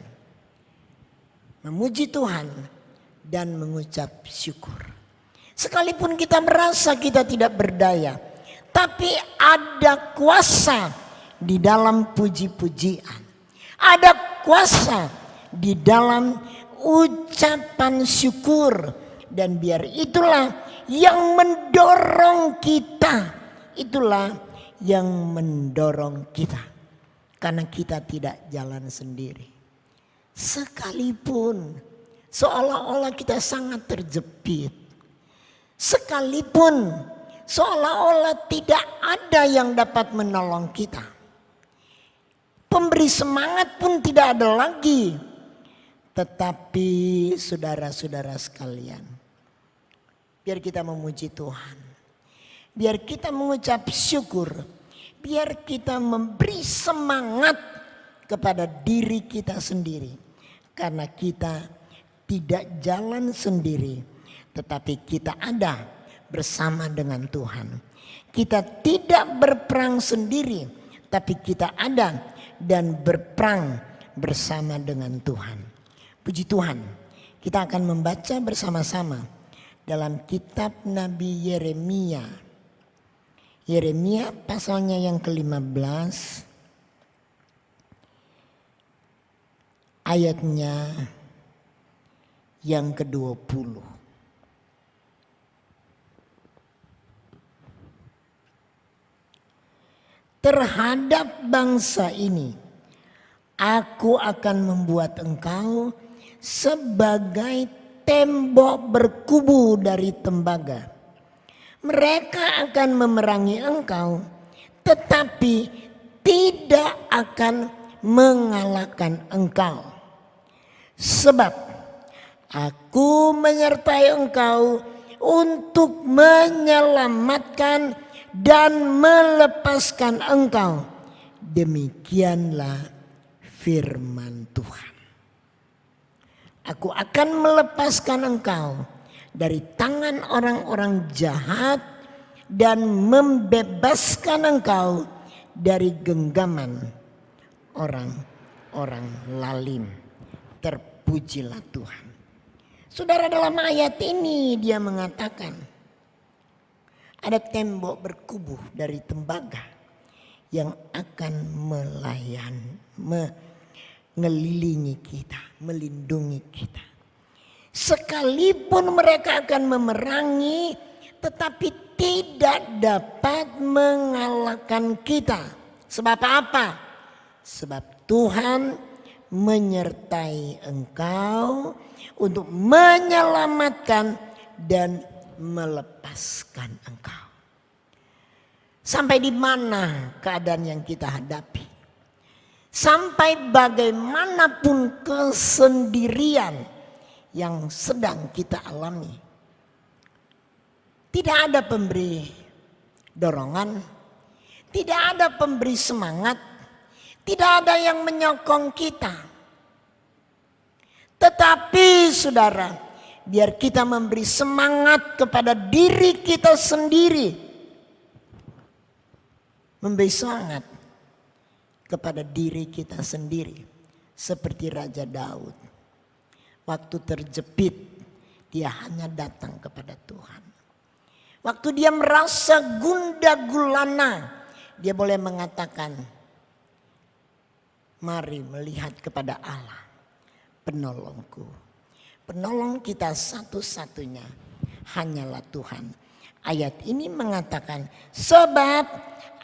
memuji Tuhan dan mengucap syukur. Sekalipun kita merasa kita tidak berdaya, tapi ada kuasa di dalam puji-pujian, ada kuasa di dalam ucapan syukur. Dan biar itulah yang mendorong kita. Itulah yang mendorong kita. Karena kita tidak jalan sendiri. Sekalipun seolah-olah kita sangat terjepit. Sekalipun seolah-olah tidak ada yang dapat menolong kita. Pemberi semangat pun tidak ada lagi. Tetapi saudara-saudara sekalian, biar kita memuji Tuhan, biar kita mengucap syukur, biar kita memberi semangat kepada diri kita sendiri. Karena kita tidak jalan sendiri, tetapi kita ada bersama dengan Tuhan. Kita tidak berperang sendiri, tapi kita ada dan berperang bersama dengan Tuhan. Puji Tuhan, kita akan membaca bersama-sama dalam kitab Nabi Yeremia. Yeremia pasalnya yang ke-15 ayatnya yang ke-20. Terhadap bangsa ini, aku akan membuat engkau sebagai tembok berkubu dari tembaga. Mereka akan memerangi engkau, tetapi tidak akan mengalahkan engkau. Sebab aku menyertai engkau untuk menyelamatkan dan melepaskan engkau. Demikianlah firman Tuhan. Aku akan melepaskan engkau dari tangan orang-orang jahat dan membebaskan engkau dari genggaman orang-orang lalim. Terpujilah Tuhan. Saudara, dalam ayat ini dia mengatakan ada tembok berkubuh dari tembaga yang akan mengelilingi kita, melindungi kita. Sekalipun mereka akan memerangi, tetapi tidak dapat mengalahkan kita. Sebab apa? Sebab Tuhan menyertai engkau untuk menyelamatkan dan melepaskan engkau. Sampai di mana keadaan yang kita hadapi, sampai bagaimanapun kesendirian yang sedang kita alami, tidak ada pemberi dorongan, tidak ada pemberi semangat, tidak ada yang menyokong kita. Tetapi saudara, biar kita memberi semangat kepada diri kita sendiri. Memberi semangat kepada diri kita sendiri. Seperti Raja Daud. Waktu terjepit, dia hanya datang kepada Tuhan. Waktu dia merasa gundah gulana, dia boleh mengatakan, mari melihat kepada Allah, penolongku. Penolong kita satu-satunya hanyalah Tuhan. Ayat ini mengatakan, sebab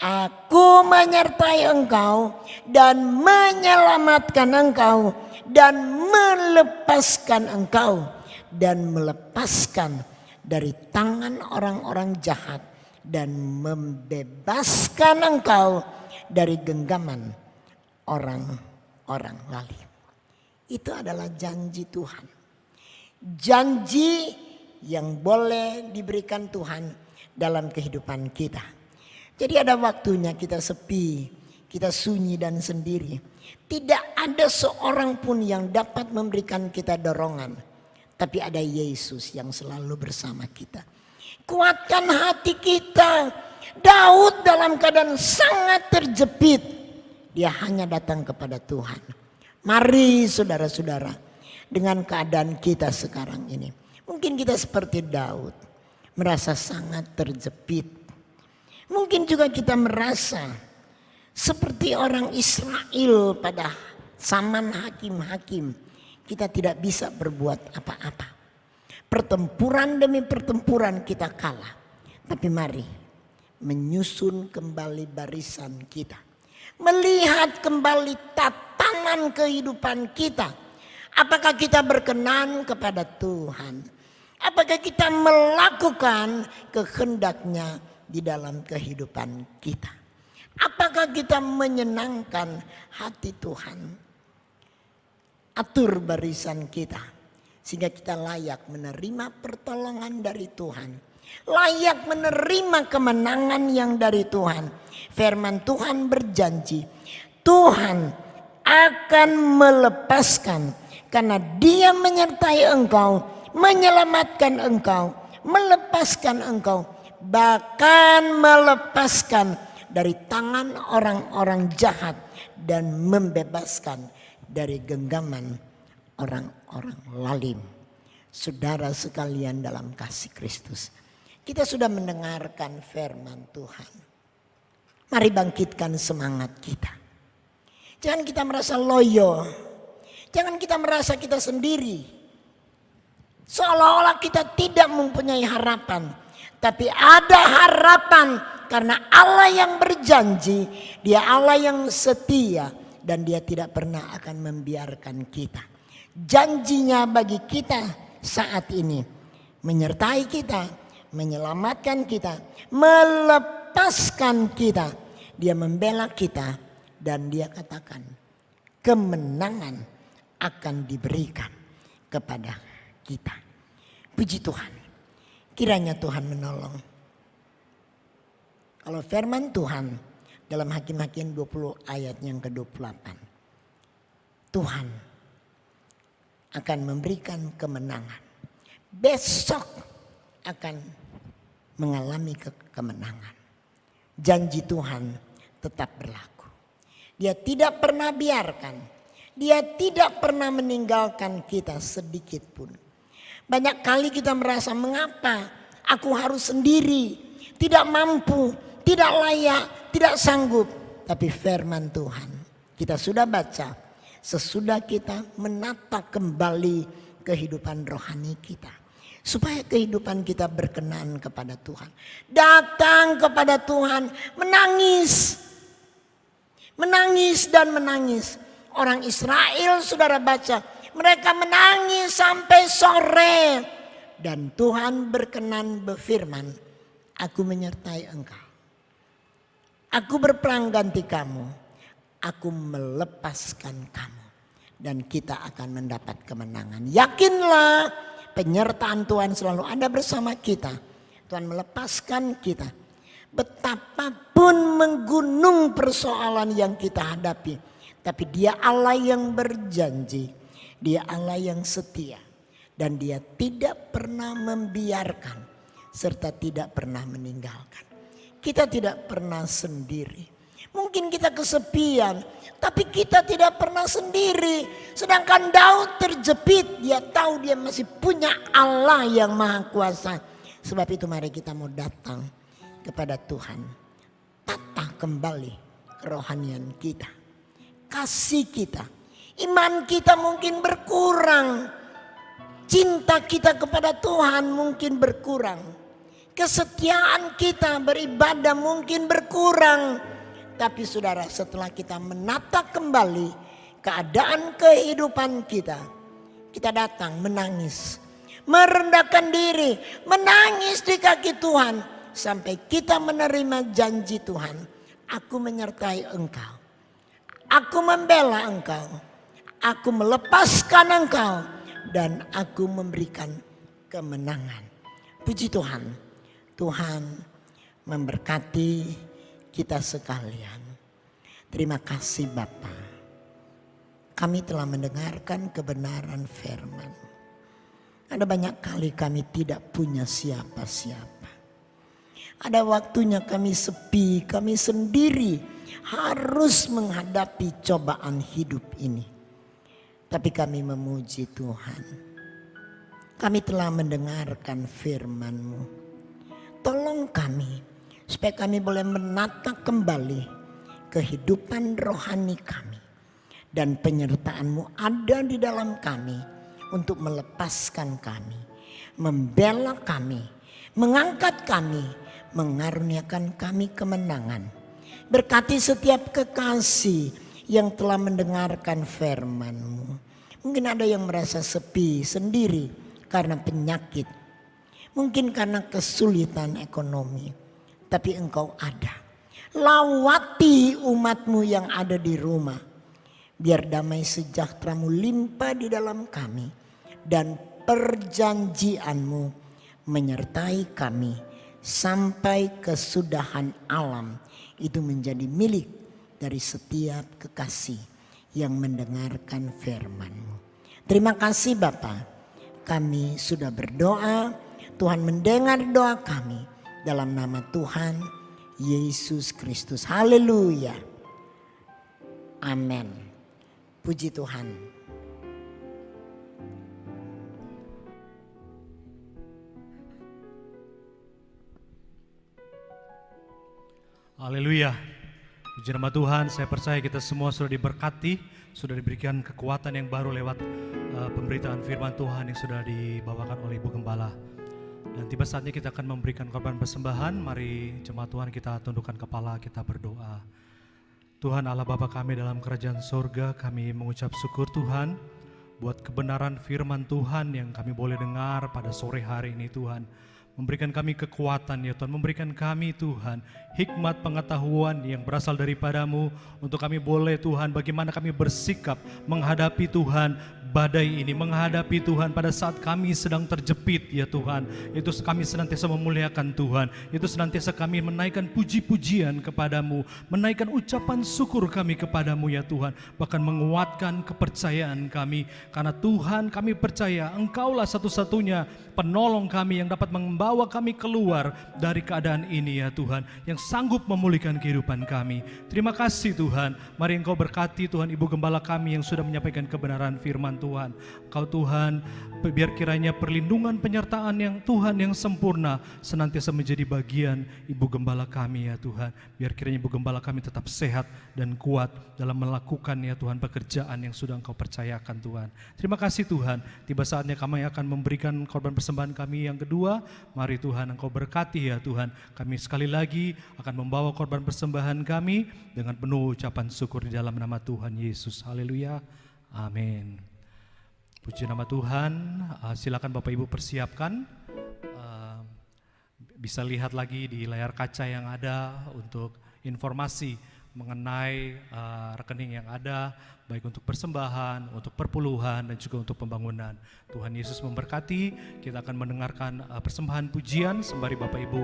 aku menyertai engkau dan menyelamatkan engkau dan melepaskan engkau dan melepaskan dari tangan orang-orang jahat dan membebaskan engkau dari genggaman orang-orang lalim. Itu adalah janji Tuhan. Janji yang boleh diberikan Tuhan dalam kehidupan kita. Jadi ada waktunya kita sepi, kita sunyi dan sendiri. Tidak ada seorang pun yang dapat memberikan kita dorongan. Tapi ada Yesus yang selalu bersama kita. Kuatkan hati kita. Daud dalam keadaan sangat terjepit. Dia hanya datang kepada Tuhan. Mari saudara-saudara, dengan keadaan kita sekarang ini. Mungkin kita seperti Daud, merasa sangat terjepit. Mungkin juga kita merasa seperti orang Israel pada zaman hakim-hakim. Kita tidak bisa berbuat apa-apa. Pertempuran demi pertempuran kita kalah. Tapi mari menyusun kembali barisan kita. Melihat kembali tatanan kehidupan kita. Apakah kita berkenan kepada Tuhan? Apakah kita melakukan kehendaknya di dalam kehidupan kita? Apakah kita menyenangkan hati Tuhan? Atur barisan kita sehingga kita layak menerima pertolongan dari Tuhan. Layak menerima kemenangan yang dari Tuhan. Firman Tuhan berjanji, Tuhan akan melepaskan karena Dia menyertai engkau, menyelamatkan engkau, melepaskan engkau, bahkan melepaskan dari tangan orang-orang jahat dan membebaskan dari genggaman orang-orang lalim. Saudara sekalian dalam kasih Kristus, kita sudah mendengarkan firman Tuhan. Mari bangkitkan semangat kita. Jangan kita merasa loyo. Jangan kita merasa kita sendiri. Seolah-olah kita tidak mempunyai harapan. Tapi ada harapan karena Allah yang berjanji. Dia Allah yang setia. Dan Dia tidak pernah akan membiarkan kita. Janjinya bagi kita saat ini. Menyertai kita. Menyelamatkan kita. Melepaskan kita. Dia membela kita. Dan Dia katakan kemenangan akan diberikan kepada kita. Puji Tuhan. Kiranya Tuhan menolong. Kalau firman Tuhan dalam Hakim-Hakim 20 ayat yang ke-28. Tuhan akan memberikan kemenangan. Besok akan mengalami kemenangan. Janji Tuhan tetap berlaku. Dia tidak pernah biarkan. Dia tidak pernah meninggalkan kita sedikit pun. Banyak kali kita merasa, mengapa aku harus sendiri, tidak mampu, tidak layak, tidak sanggup. Tapi firman Tuhan kita sudah baca, sesudah kita menata kembali kehidupan rohani kita, supaya kehidupan kita berkenan kepada Tuhan. Datang kepada Tuhan, menangis. Menangis dan menangis. Orang Israel, saudara baca, mereka menangis sampai sore. Dan Tuhan berkenan berfirman, aku menyertai engkau. Aku berperang ganti kamu. Aku melepaskan kamu. Dan kita akan mendapat kemenangan. Yakinlah, penyertaan Tuhan selalu ada bersama kita. Tuhan melepaskan kita. Betapapun menggunung persoalan yang kita hadapi. Tapi dia Allah yang berjanji. Dia Allah yang setia. Dan dia tidak pernah membiarkan. Serta tidak pernah meninggalkan. Kita tidak pernah sendiri. Mungkin kita kesepian. Tapi kita tidak pernah sendiri. Sedangkan Daud terjepit. Dia tahu dia masih punya Allah yang maha kuasa. Sebab itu mari kita mau datang kepada Tuhan. Tata kembali kerohanian kita. Kasih kita. Iman kita mungkin berkurang. Cinta kita kepada Tuhan mungkin berkurang. Kesetiaan kita beribadah mungkin berkurang. Tapi saudara, setelah kita menata kembali keadaan kehidupan kita. Kita datang menangis. Merendahkan diri. Menangis di kaki Tuhan. Sampai kita menerima janji Tuhan. Aku menyertai engkau. Aku membela engkau. Aku melepaskan engkau. Dan aku memberikan kemenangan. Puji Tuhan. Tuhan memberkati kita sekalian. Terima kasih Bapa. Kami telah mendengarkan kebenaran firman. Ada banyak kali kami tidak punya siapa-siapa. Ada waktunya kami sepi, kami sendiri harus menghadapi cobaan hidup ini. Tapi kami memuji Tuhan. Kami telah mendengarkan firman-Mu. Tolong kami supaya kami boleh menata kembali kehidupan rohani kami. Dan penyertaan-Mu ada di dalam kami untuk melepaskan kami, membela kami, mengangkat kami, mengaruniakan kami kemenangan. Berkati setiap kekasih yang telah mendengarkan firman-Mu. Mungkin ada yang merasa sepi sendiri karena penyakit. Mungkin karena kesulitan ekonomi. Tapi Engkau ada. Lawati umat-Mu yang ada di rumah. Biar damai sejahtera-Mu limpah di dalam kami. Dan perjanjian-Mu menyertai kami. Sampai kesudahan alam itu menjadi milik dari setiap kekasih yang mendengarkan firman-Mu. Terima kasih Bapa. Kami sudah berdoa. Tuhan mendengar doa kami. Dalam nama Tuhan Yesus Kristus. Haleluya. Amin. Puji Tuhan.
Haleluya. Puji nama Tuhan, saya percaya kita semua sudah diberkati, sudah diberikan kekuatan yang baru lewat pemberitaan firman Tuhan yang sudah dibawakan oleh Ibu Gembala. Dan tiba saatnya kita akan memberikan korban persembahan. Mari jemaat Tuhan kita tundukkan kepala, kita berdoa. Tuhan Allah Bapa kami dalam kerajaan sorga, kami mengucap syukur Tuhan buat kebenaran firman Tuhan yang kami boleh dengar pada sore hari ini Tuhan. Memberikan kami kekuatan ya Tuhan, memberikan kami Tuhan hikmat pengetahuan yang berasal daripadamu untuk kami boleh Tuhan bagaimana kami bersikap menghadapi Tuhan badai ini, menghadapi Tuhan pada saat kami sedang terjepit ya Tuhan. Itu kami senantiasa memuliakan Tuhan, itu senantiasa kami menaikkan puji-pujian kepadamu, menaikkan ucapan syukur kami kepadamu ya Tuhan, bahkan menguatkan kepercayaan kami karena Tuhan kami percaya Engkaulah satu-satunya penolong kami yang dapat membawa kami keluar dari keadaan ini ya Tuhan, yang sanggup memulihkan kehidupan kami. Terima kasih Tuhan, mari Engkau berkati Tuhan Ibu Gembala kami yang sudah menyampaikan kebenaran firman Tuhan. Engkau Tuhan, biar kiranya perlindungan penyertaan yang Tuhan yang sempurna senantiasa menjadi bagian Ibu Gembala kami ya Tuhan. Biar kiranya Ibu Gembala kami tetap sehat dan kuat dalam melakukan ya Tuhan pekerjaan yang sudah Engkau percayakan Tuhan. Terima kasih Tuhan, tiba saatnya kami akan memberikan korban persembahan kami yang kedua. Mari Tuhan Engkau berkati ya Tuhan. Kami sekali lagi akan membawa korban persembahan kami dengan penuh ucapan syukur di dalam nama Tuhan Yesus. Haleluya. Amin. Puji nama Tuhan. Silakan Bapak Ibu persiapkan. Bisa lihat lagi di layar kaca yang ada untuk informasi mengenai rekening yang ada, baik untuk persembahan, untuk perpuluhan, dan juga untuk pembangunan. Tuhan Yesus memberkati. Kita akan mendengarkan persembahan pujian sembari Bapak Ibu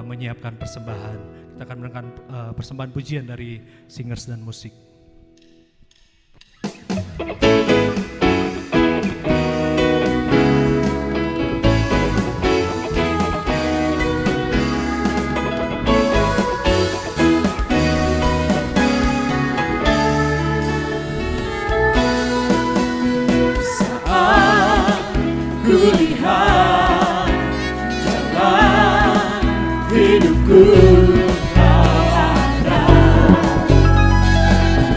menyiapkan persembahan. Kita akan mendengarkan persembahan pujian dari singers dan musik.
Kulihat jalan hidupku Kau ada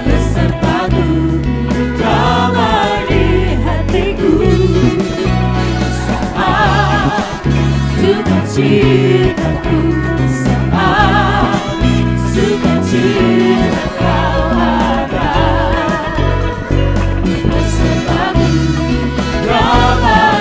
besertaku, damai di hatiku saat sukacitaku, saat sukacita Kau ada besertaku, damai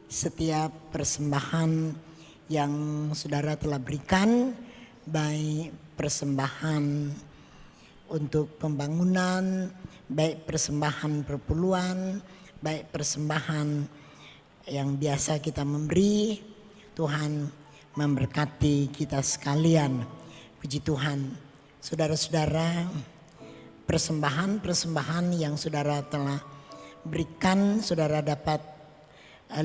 setiap persembahan yang saudara telah berikan, baik persembahan untuk pembangunan, baik persembahan perpuluhan, baik persembahan yang biasa kita memberi. Tuhan memberkati kita sekalian. Puji Tuhan, saudara-saudara, persembahan yang saudara telah berikan, saudara dapat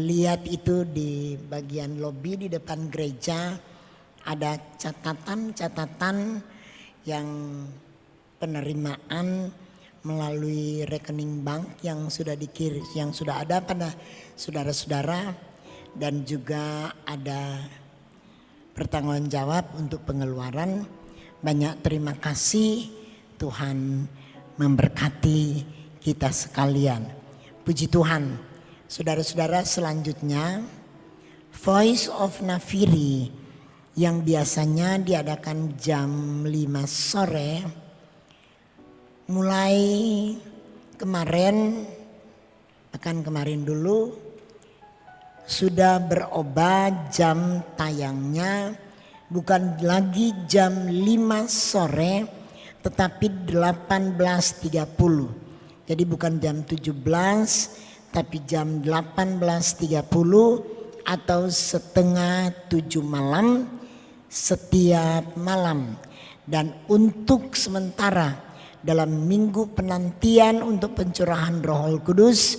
lihat itu di bagian lobi di depan gereja. Ada catatan-catatan yang penerimaan melalui rekening bank yang sudah yang sudah ada pada saudara-saudara, dan juga ada pertanggungan jawab untuk pengeluaran. Banyak terima kasih, Tuhan memberkati kita sekalian. Puji Tuhan. Saudara-saudara, selanjutnya Voice of Nafiri yang biasanya diadakan jam 5 sore, mulai kemarin dulu sudah berubah jam tayangnya, bukan lagi jam 5 sore tetapi 18.30. Jadi bukan jam 17 tapi jam 18.30 atau setengah 7 malam setiap malam. Dan untuk sementara dalam minggu penantian untuk pencurahan Roh Kudus,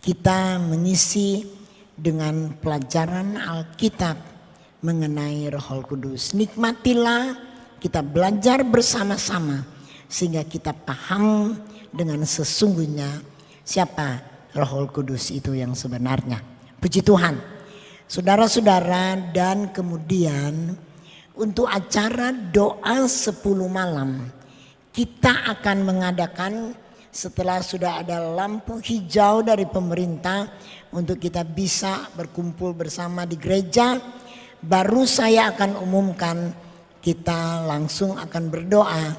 kita mengisi dengan pelajaran Alkitab mengenai Roh Kudus. Nikmatilah kita belajar bersama-sama sehingga kita paham dengan sesungguhnya siapa Roh Kudus itu yang sebenarnya. Puji Tuhan. Saudara-saudara, dan kemudian untuk acara doa 10 malam kita akan mengadakan setelah sudah ada lampu hijau dari pemerintah untuk kita bisa berkumpul bersama di gereja. Baru saya akan umumkan kita langsung akan berdoa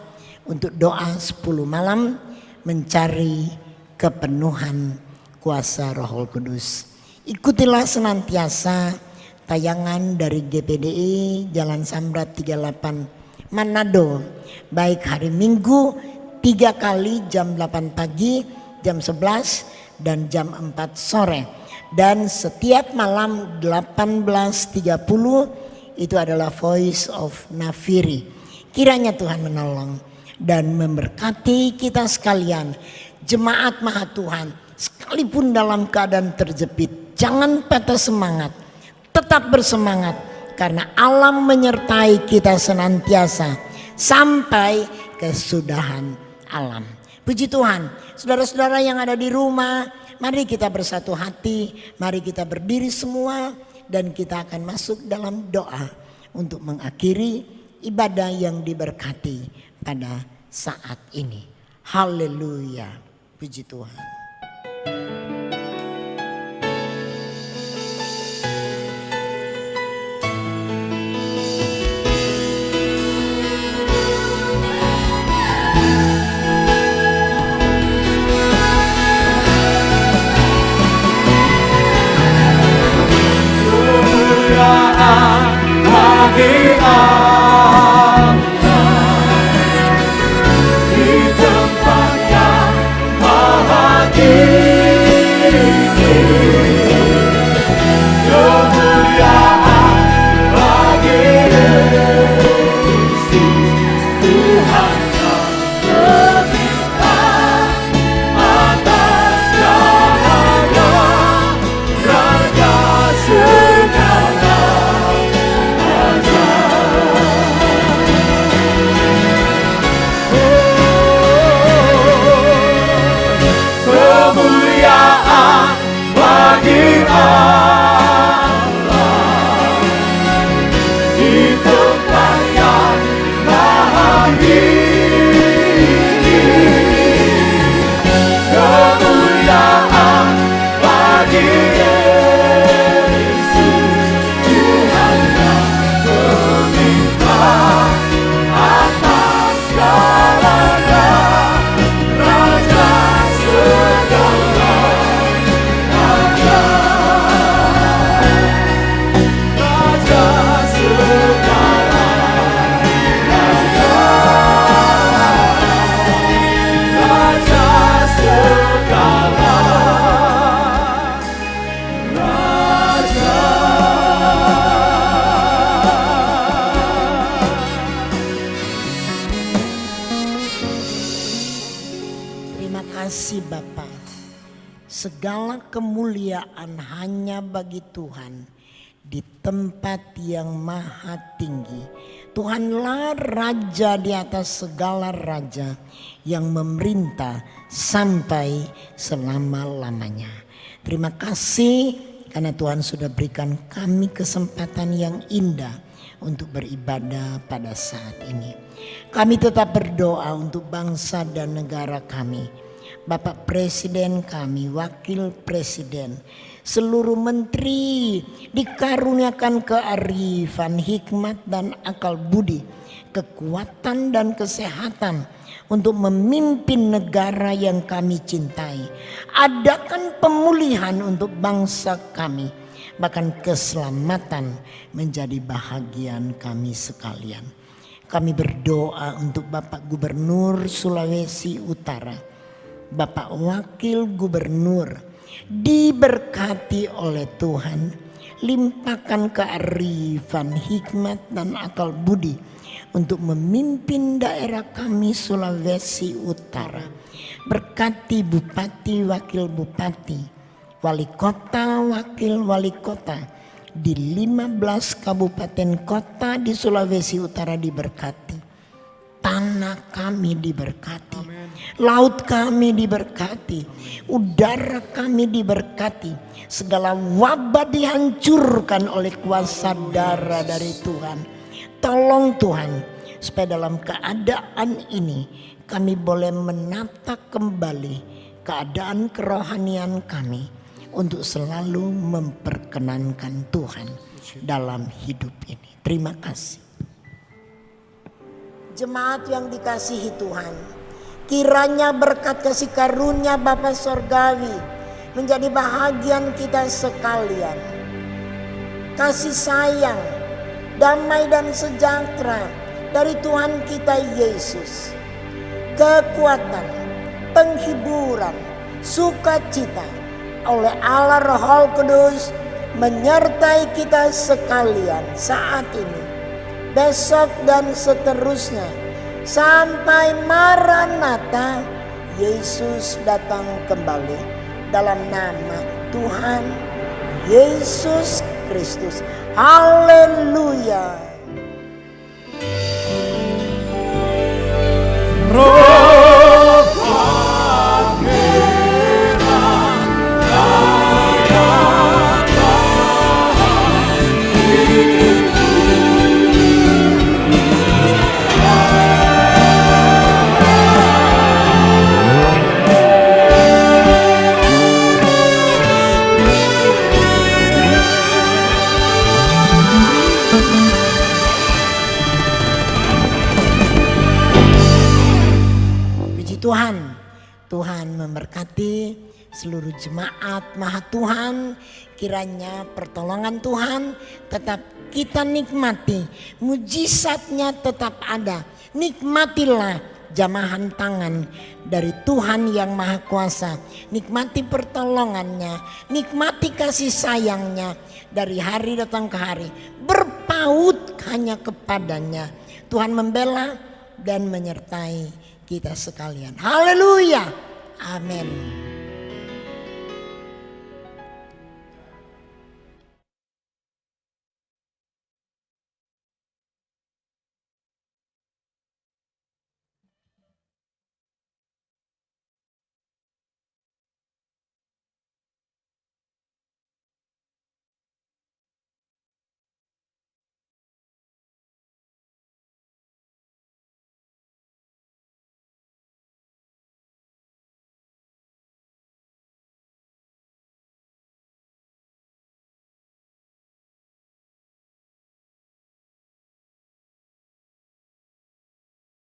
untuk doa 10 malam mencari kepenuhan kuasa Roh Kudus. Ikutilah senantiasa tayangan dari GPDI Jalan Samrat 38 Manado, baik hari Minggu 3 kali jam 8 pagi, jam 11 dan jam 4 sore. Dan setiap malam 18.30 itu adalah Voice of Nafiri. Kiranya Tuhan menolong dan memberkati kita sekalian. Jemaat Maha Tuhan, sekalipun dalam keadaan terjepit, jangan patah semangat, tetap bersemangat karena alam menyertai kita senantiasa sampai kesudahan alam. Puji Tuhan. Saudara-saudara yang ada di rumah, mari kita bersatu hati, mari kita berdiri semua dan kita akan masuk dalam doa untuk mengakhiri ibadah yang diberkati pada saat ini. Haleluya. Puji Tuhan.
Bagi Allah di tempat yang maha tinggi.
kasih Bapa. Segala kemuliaan hanya bagi Tuhan di tempat yang maha tinggi. Tuhanlah Raja di atas segala raja yang memerintah sampai selama-lamanya. Terima kasih karena Tuhan sudah berikan kami kesempatan yang indah untuk beribadah pada saat ini. Kami tetap berdoa untuk bangsa dan negara kami. Bapak Presiden kami, Wakil Presiden, seluruh menteri dikaruniakan kearifan, hikmat dan akal budi, kekuatan dan kesehatan untuk memimpin negara yang kami cintai. Adakan pemulihan untuk bangsa kami, bahkan keselamatan menjadi bahagian kami sekalian. Kami berdoa untuk Bapak Gubernur Sulawesi Utara, Bapak Wakil Gubernur, diberkati oleh Tuhan, limpahkan kearifan, hikmat dan akal budi untuk memimpin daerah kami Sulawesi Utara. Berkati Bupati, Wakil Bupati, Wali Kota, Wakil Wali Kota di 15 kabupaten kota di Sulawesi Utara diberkati. Tanah kami diberkati. Amen. Laut kami diberkati. Udara kami diberkati. Segala wabah dihancurkan oleh kuasa darah dari Tuhan. Tolong Tuhan supaya dalam keadaan ini kami boleh menata kembali keadaan kerohanian kami untuk selalu memperkenankan Tuhan dalam hidup ini. Terima kasih. Jemaat yang dikasihi Tuhan, kiranya berkat kasih karunia Bapa Sorgawi menjadi bahagian kita sekalian. Kasih sayang, damai dan sejahtera dari Tuhan kita Yesus, kekuatan, penghiburan, sukacita oleh Allah Roh Kudus menyertai kita sekalian saat ini, besok dan seterusnya sampai Maranatha Yesus datang kembali, dalam nama Tuhan Yesus Kristus. Haleluya. Tuhan, Tuhan memberkati seluruh jemaat Maha Tuhan. Kiranya pertolongan Tuhan tetap kita nikmati, mujizatnya tetap ada. Nikmatilah jamahan tangan dari Tuhan yang Maha Kuasa. Nikmati pertolongannya, nikmati kasih sayangnya dari hari datang ke hari. Berpaut hanya kepadanya. Tuhan membela dan menyertai kita sekalian. Haleluya. Amin.